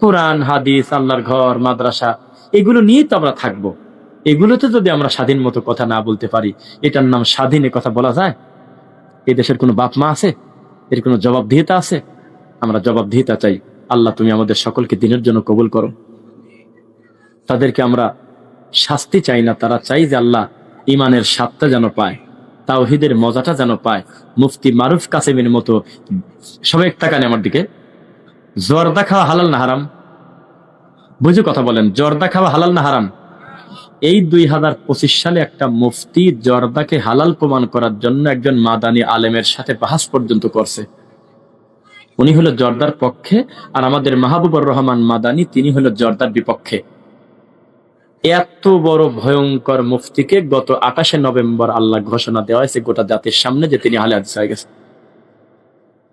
কোরআন হাদিস, আল্লাহর ঘর, মাদ্রাসা, এগুলো নিয়েই তো আমরা থাকবো। এগুলোতে যদি আমরা স্বাধীন মতো কথা না বলতে পারি, এটার নাম স্বাধীন এ কথা বলা যায়? এই দেশের কোনো বাপ মা আছে? এর কোনো জবাবদিহিতা আছে? আমরা জবাবদিহিতা চাই। আল্লাহ তুমি আমাদের সকলকে দিনের জন্য কবুল করো। তাদেরকে আমরা শাস্তি চাই না, তারা চাই যে আল্লাহ ইমানের স্বাদটা যেন পায়, তাওহীদের মজাটা যেন পায়। মুফতি মারুফ কাসেমের মতো, সবাই তাকান আমার দিকে, জর্দা খাওয়া হালাল না হারাম? বুঝে কথা বলেন, জর্দা খাওয়া হালাল না হারাম? এই 2025 সালে একটা মুফতি জর্দাকে হালাল প্রমাণ করার জন্য একজন মাদানী আলেমের সাথে বাহাস পর্যন্ত করছে। উনি হলো জর্দার পক্ষে, আর আমাদের মাহবুবুর রহমান মাদানী তিনি হলো জর্দার বিপক্ষে। এত বড় ভয়ঙ্কর মুফতিকে গত 28 নভেম্বর আল্লাহ ঘোষণা দেওয়া হয়েছে গোটা জাতির সামনে যে তিনি আহলে হাদিস হয়ে গেছে।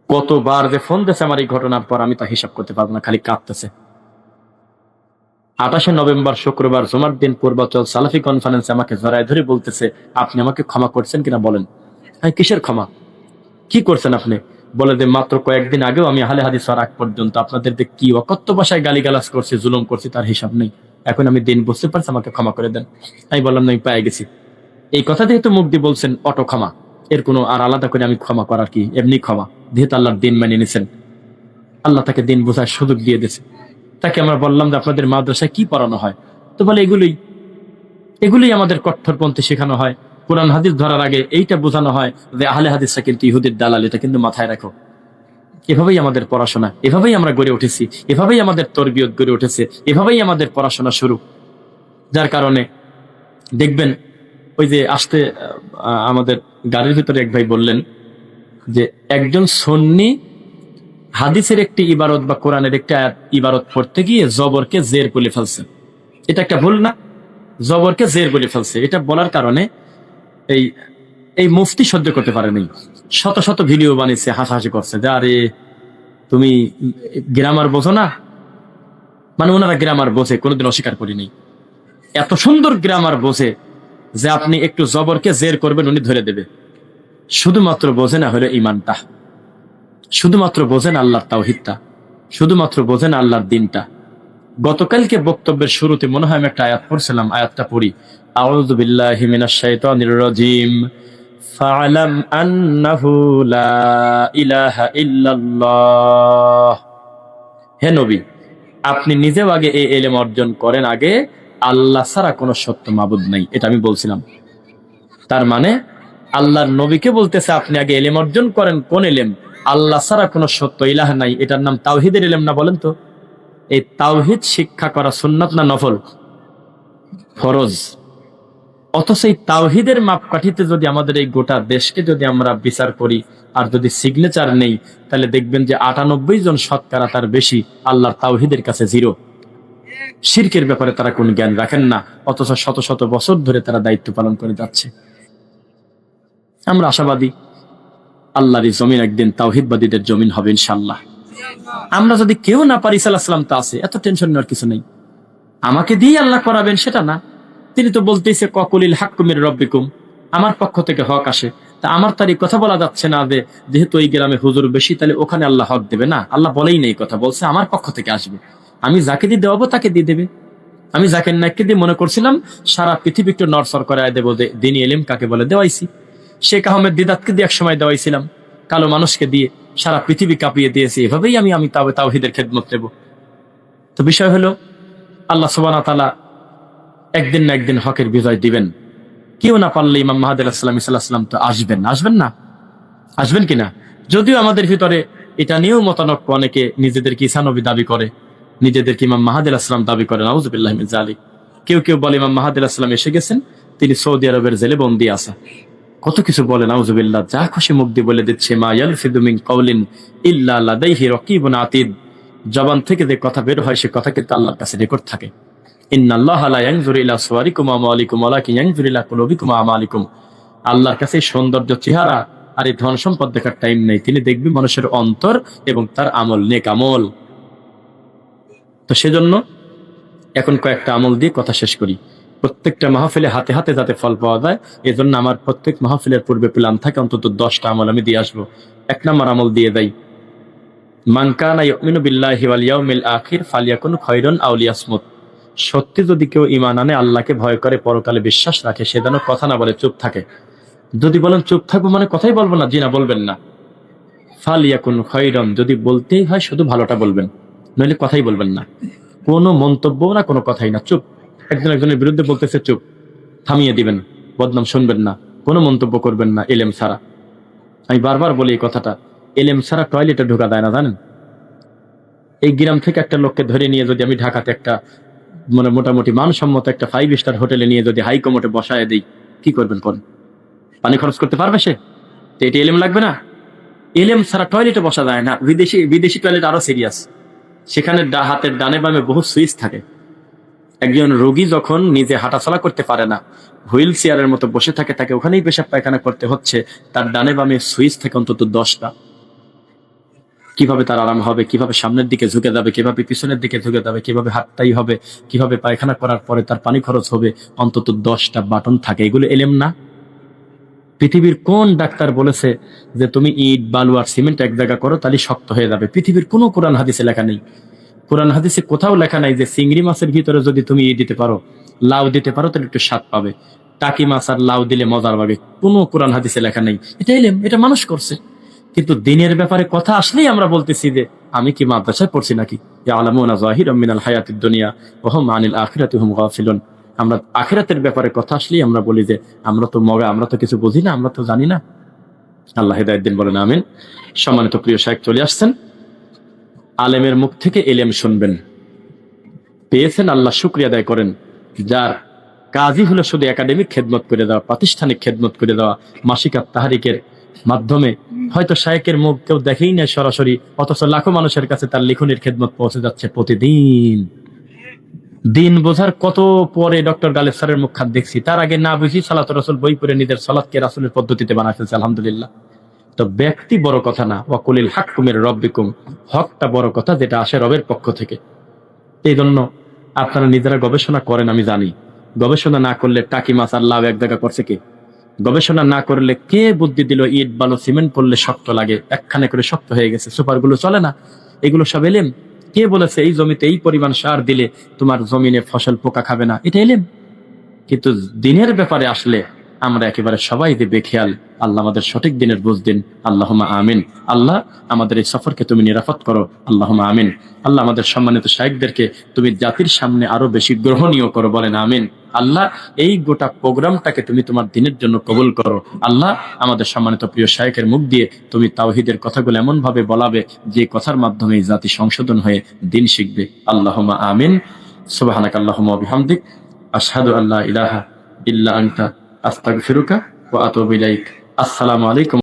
কতবার যে ফোন দিয়েছে আমার এই ঘটনার পর, আমি তা হিসাব করতে পারবো না, খালি কাঁদতেছে। 28 নভেম্বর শুক্রবার জুমার দিন পূর্বাচল সালাফি কনফারেন্সে আমাকে জড়ায় ধরে বলতেছে, আপনি আমাকে ক্ষমা করছেন কিনা বলেন। কিসের ক্ষমা? কি করছেন আপনি? বলে যে মাত্র কয়েকদিন আগেও আমি আহলে হাদিস হওয়ার আগ পর্যন্ত আপনাদের কি অকথ্য ভাষায় গালিগালাজ করছি, জুলুম করছি, তার হিসাব নেই। এখন আমি দিন বুঝতে পারছি, আমাকে ক্ষমা করে দেন। আমি বললাম না, আমি পেয়ে গেছি। এই কথা যেহেতু মুখ দিয়ে বলছেন, অটো ক্ষমা, এর কোনো আর আলাদা করে আমি ক্ষমা করার কি? এমনি ক্ষমা, যেহেতু আল্লাহর দিন মেনে নিয়েছেন, আল্লাহ তাকে দিন বোঝার সুযোগ দিয়ে দিয়েছে। তাকে আমরা বললাম যে আপনাদের মাদ্রাসায় কি পড়ানো হয়? তো বলে এগুলোই আমাদের কট্টরপন্থী শেখানো হয়। কোরআন হাদিস ধরার আগে এইটা বোঝানো হয় যে আহলে হাদিসটা কিন্তু ইহুদির দালাল, এটা কিন্তু মাথায় রাখো। এভাবেই আমাদের পড়াশোনা, এভাবেই আমরা গড়ে উঠেছি, এভাবেই আমাদের তরবিয়ত গড়ে উঠেছে, এভাবেই আমাদের পড়াশোনা শুরু। যার কারণে দেখবেন ওই যে আসতে আমাদের গাড়ির ভিতরে এক ভাই বললেন যে একজন সুন্নি হাদিসের একটি ইবারত বা কোরআনের একটা ইবারত পড়তে গিয়ে জবরকে জের বলে ফেলছে। এটা একটা ভুল না? জবরকে জের বলে ফেলছে। এটা বলার কারণে এই এই মুফতি সহ্য করতে পারেনি, শত শত ভিডিও বানিয়েছে, হাসাহাসি করছে যে আরে তুমি গ্রামার বোঝো না। মানে ওনারা গ্রামার বোঝে, কোনোদিন অস্বীকার করিনি। এত সুন্দর গ্রামার বোঝে যে আপনি একটু জবরকে জের করবেন, উনি ধরে দেবে। শুধুমাত্র বোঝে না হলো ইমানটা, শুধুমাত্র বোঝেন আল্লাহর তাওহীদটা, শুধুমাত্র বোঝেন আল্লাহর দিনটা। গতকালকে বক্তব্যের শুরুতে মনে হয় আমি একটা আয়াত পড়ছিলাম, আয়াতটা পড়ি। আউযু বিল্লাহি মিনাশ শাইতানির রাজীম। ফা'লাম আন্নাহু লা ইলাহা ইল্লাল্লাহ। হে নবী, আপনি নিজেও আগে এই ইলম অর্জন করেন, আগে আল্লাহ ছাড়া কোনো সত্য মাবুদ নাই। এটা আমি বলছিলাম। তার মানে আল্লাহর নবীকে বলতেছে আপনি আগে ইলম অর্জন করেন। কোন ইলম? আল্লাহ ছাড়া কোনো সত্য ইলাহ নাই। এটার নাম তাওহীদের ইলম না? বলেন তো। এই তাওহীদ শিক্ষা করা সুন্নাত না নফল? ফরজ। অথচ এই তাওহীদের মাপকাঠিতে যদি আমাদের এই গোটা দেশকে যদি আমরা বিচার করি আর যদি সিগনেচার নেই, তাহলে দেখবেন যে 98 জন শতকরা তার বেশি আল্লাহর তাওহীদের কাছে জিরো। শিরকের ব্যাপারে তারা কোন জ্ঞান রাখেন না, অথচ শত শত বছর ধরে তারা দায়িত্ব পালন করে যাচ্ছে। আমরা আশাবাদী আল্লাহর এই জমিন একদিন তাওহীদবাদীদের জমিন হবে ইনশাআল্লাহ। আমরা যদি কেউ না পারি, ঈসা আলাইহিস সালাম তো আছে, এত টেনশন নেওয়ার কিছু নেই। আমাকে দিয়ে আল্লাহ করাবেন সেটা না। তিনি তো বলতেইছে কুলিল হাক্কু মির রাব্বিকুম, আমার পক্ষ থেকে হক আসে। তা আমার তার এই কথা বলা যাচ্ছে না যে যেহেতু এই গ্রামে হুজুর বেশি তাহলে ওখানে আল্লাহ হক দেবে না। আল্লাহ বলেই নেই কথা, বলছে আমার পক্ষ থেকে আসবে। আমি যাকে দিয়ে দেওয়াবো তাকে দিয়ে দেবে। আমি জাকির নায়েককে দিয়ে মনে করছিলাম সারা পৃথিবী একটু নড়চড় করে দেবো যে দ্বীনি ইলম কাকে বলে, দেওয়াইছি। শেখ আহমেদ দিদাতকে দিয়ে এক সময় দেওয়াইছিলাম, কালো মানুষকে দিয়ে সারা পৃথিবী কাঁপিয়ে দিয়েছি। এভাবেই আমি তাওহীদের খেদমত নেব। তো বিষয় হলো আল্লাহ সুবহানাহু ওয়া তাআলা একদিন না একদিন হকের বিজয় দিবেন। কেউ না পারলে ইমাম মাহদী আলাইহিস সালাম তো আসবেন না, আসবেন কিনা? যদিও আমাদের ভিতরে এটা নিয়েও মতানক্য, অনেকে নিজেদেরকে ঈসা নবী দাবি করে, নিজেদেরকে ইমাম মাহদী আলাইহিস সালাম দাবি করে, নাউযুবিল্লাহি মিন যালিক। কেউ কেউ বলে ইমাম মাহদী আলাইহিস সালাম এসে গেছেন, তিনি সৌদি আরবের জেলে বন্দী আছে, কত কিছু বলে, নাউযুবিল্লাহ। যা খুশি মুখ দিয়ে বলে দিচ্ছে, মা ইয়ালফিদু মিন কাওলিন ইল্লা লাদাইহি রাকিবুন আতীদ। জবান থেকে যে কথা বের হয় সে কথা কিন্তু আল্লাহর কাছে রেকর্ড থাকে। ইন্নাল্লাহা লা ইয়ানজুরু ইলা সুওয়ারিকুম ওয়া আমওয়ালিকুম ওয়ালাকিন ইয়ানজুরু ইলা কুলুবিকুম ওয়া আমালিকুম। আল্লাহর কাছে সৌন্দর্য, চেহারা আর এই ধন সম্পদ দেখার টাইম নেই, তিনি দেখবেন মানুষের অন্তর এবং তার আমল, নেক আমল। তো সেজন্য এখন কয়েকটা আমল দিয়ে কথা শেষ করি। প্রত্যেকটা মাহফিলে হাতে হাতে যাতে ফল পাওয়া যায়, এই জন্য আমার প্রত্যেক মাহফিলের পূর্বে প্ল্যান থাকে অন্তত 10টা আমল আমি দিয়ে আসবো। 1 নম্বর আমল দিয়ে দেয়, মান কানা ইউমিনু বিল্লাহি ওয়াল ইয়াউমিল আখির ফালিয়াকুন খায়রান আও লিয়াসমুত। সত্যি যদি কেউ ঈমান আনে, আল্লাহকে ভয় করে, পরকালে বিশ্বাস রাখে, সে যেন কথা না বলে, চুপ থাকে। যদি বলেন চুপ থাকবো মানে কথাই বলবো না, জি না, বলবেন না। ফালিয়াকুন খায়রান, যদি বলতেই হয় শুধু ভালোটা বলবেন, নইলে কথাই বলবেন না, কোনো মন্তব্য না, কোনো কথাই না, চুপ। একজন একজনের বিরুদ্ধে বলতেছে, চুপ, থামিয়ে দিবেন, বদনাম শুনবেন না, কোনো মন্তব্য করবেন না এলেম ছাড়া। আমি বারবার বলি এই কথাটা, এলেম ছাড়া টয়লেটে ঢোকা দেয় না, জানেন? এই গ্রাম থেকে একটা লোককে ধরে নিয়ে যদি আমি ঢাকাতে একটা মানে মোটামুটি মানসম্মত একটা 5 স্টার হোটেলে নিয়ে যদি হাই কমোটে বসায় দিই, কি করবেন? কোন পানি খরচ করতে পারবে সে? তো এটা এলেম লাগবে না? এলেম ছাড়া টয়লেটে বসা যায় না। বিদেশি টয়লেট আরো সিরিয়াস, সেখানে হাতের ডানে বামে বহু সুইচ থাকে। একজন রোগী যখন নিজে হাঁটাচলা করতে পারে না, হুইল চেয়ারের মতো বসে থাকে, তাকে ওখানেই পেশাব পায়খানা করতে হচ্ছে, তার ডানে বামে সুইচ থাকে অন্তত 10টা। কিভাবে তার আরাম হবে, কিভাবে সামনের দিকে ঝুঁকে যাবে, কিভাবে পিছনের দিকে ঝুঁকে যাবে, কিভাবে হাতটাই হবে, কিভাবে পায়খানা করার পরে তার পানি খরচ হবে, অন্তত 10টা বাটন থাকে। এগুলো এলেম না? পৃথিবীর কোন ডাক্তার বলেছে যে তুমি ইট বালু আর সিমেন্ট এক জায়গা করো তাহলে শক্ত হয়ে যাবে? পৃথিবীর কোনো কোরআন হাদিসে লেখা নেই। কোরআন হাদিসে কোথাও লেখা নাই যে চিংড়ি মাছের ভিতরে যদি তুমি ই দিতে পারো, লাউ দিতে পারো, তাহলে একটু স্বাদ পাবে, টাকি মাছ আর লাউ দিলে মজার পাবে। কোনো কোরআন হাদিসে লেখা নেই। এটা এলেম, এটা মানুষ করছে। কিন্তু দিনের ব্যাপারে কথা আসলেই আমরা বলতেছি যে আমি কি মাদ্রাসায় পড়ছি নাকি? ইয়ালামুনা যাহিরাম মিনাল হায়াতিদ দুনিয়া ওয়া হুম আনিল আখিরাতি হুম গাফিলুন। আমরা আখিরাতের ব্যাপারে কথা আসলেই আমরা বলি যে আমরা তো মগা, আমরা তো কিছু বুঝি না, আমরা তো জানি না। আল্লাহ হিদায়াত দিন, বলেন আমিন। সম্মানিত প্রিয় শাইখ চলে আসছেন, আলেমের মুখ থেকে এলেম শুনবেন, পেয়েছেন, আল্লাহ শুকরিয়া আদায় করেন। যার কাজই হলো শুধু একাডেমিক খেদমত করে দেওয়া, প্রাতিষ্ঠানিক খেদমত করে দেওয়া, মাসিক তাহারিকের মাধ্যমে হয়তো শায়েকের মুখ কেউ দেখেই না সরাসরি, অথচ লাখো মানুষের কাছে তার লিখনের খেদমত পৌঁছে যাচ্ছে প্রতিদিন। দিন বোঝার কত পরে ডক্টর গালেব স্যারের মুখখান দেখছি, তার আগে না বুঝি সালাত রাসূল বই পড়ে নিজের সালাতকে রাসূলের পদ্ধতিতে বানায় ফেলছে, আলহামদুলিল্লাহ। তো ব্যক্তি বড় কথা না, ওয়াকুলিল হাক্কু মির রাব্বিকুম, হকটা বড় কথা যেটা আসে রবের পক্ষ থেকে। এই জন্য আপনারা নিজেরা গবেষণা করেন, আমি জানি। গবেষণা না করলে টাকি মাছ আর লাভ এক জায়গা করছে কে? গবেষণা না করলে কে বুদ্ধি দিল ইট বালু সিমেন্ট পড়লে শক্ত লাগে, একখানে করে শক্ত হয়ে গেছে, সুপার গুলো চলে না? এগুলো সব এলেম। কে বলেছে এই জমিতে এই পরিমাণ সার দিলে তোমার জমিনে ফসল পোকা খাবে না? এটা এলেম। কিন্তু দিনের ব্যাপারে আসলে আমরা একেবারে সবাই যে বেখেয়াল। আল্লাহ আমাদের সঠিক দিনের বুঝ দিন, আল্লাহুম্মা আমিন। আল্লাহ আমাদের এই সফরকে তুমি নিরাপদ করো, আল্লাহুম্মা আমিন। আল্লাহ আমাদের সম্মানিত শাইখদেরকে তুমি জাতির সামনে আরো বেশি গ্রহণীয় করো, বলেন আমিন। আল্লাহ এই গোটা প্রোগ্রামটাকে তুমি তোমার দিনের জন্য কবুল করো। আল্লাহ আমাদের সম্মানিত প্রিয় শাইখের মুখ দিয়ে তুমি তাওহীদের কথাগুলো এমন ভাবে বলাবে যে কথার মাধ্যমে এই জাতি সংশোধন হয়ে দিন শিখবে, আল্লাহুম্মা আমিন। সুবহানাকাল্লাহুম্মা ওয়া বিহামদিক, আশহাদু আল্লা ইলাহা ইল্লা আনতা আস্তাগফিরুকা ওয়া আতুবু ইলাইক। আসসালামু আলাইকুম।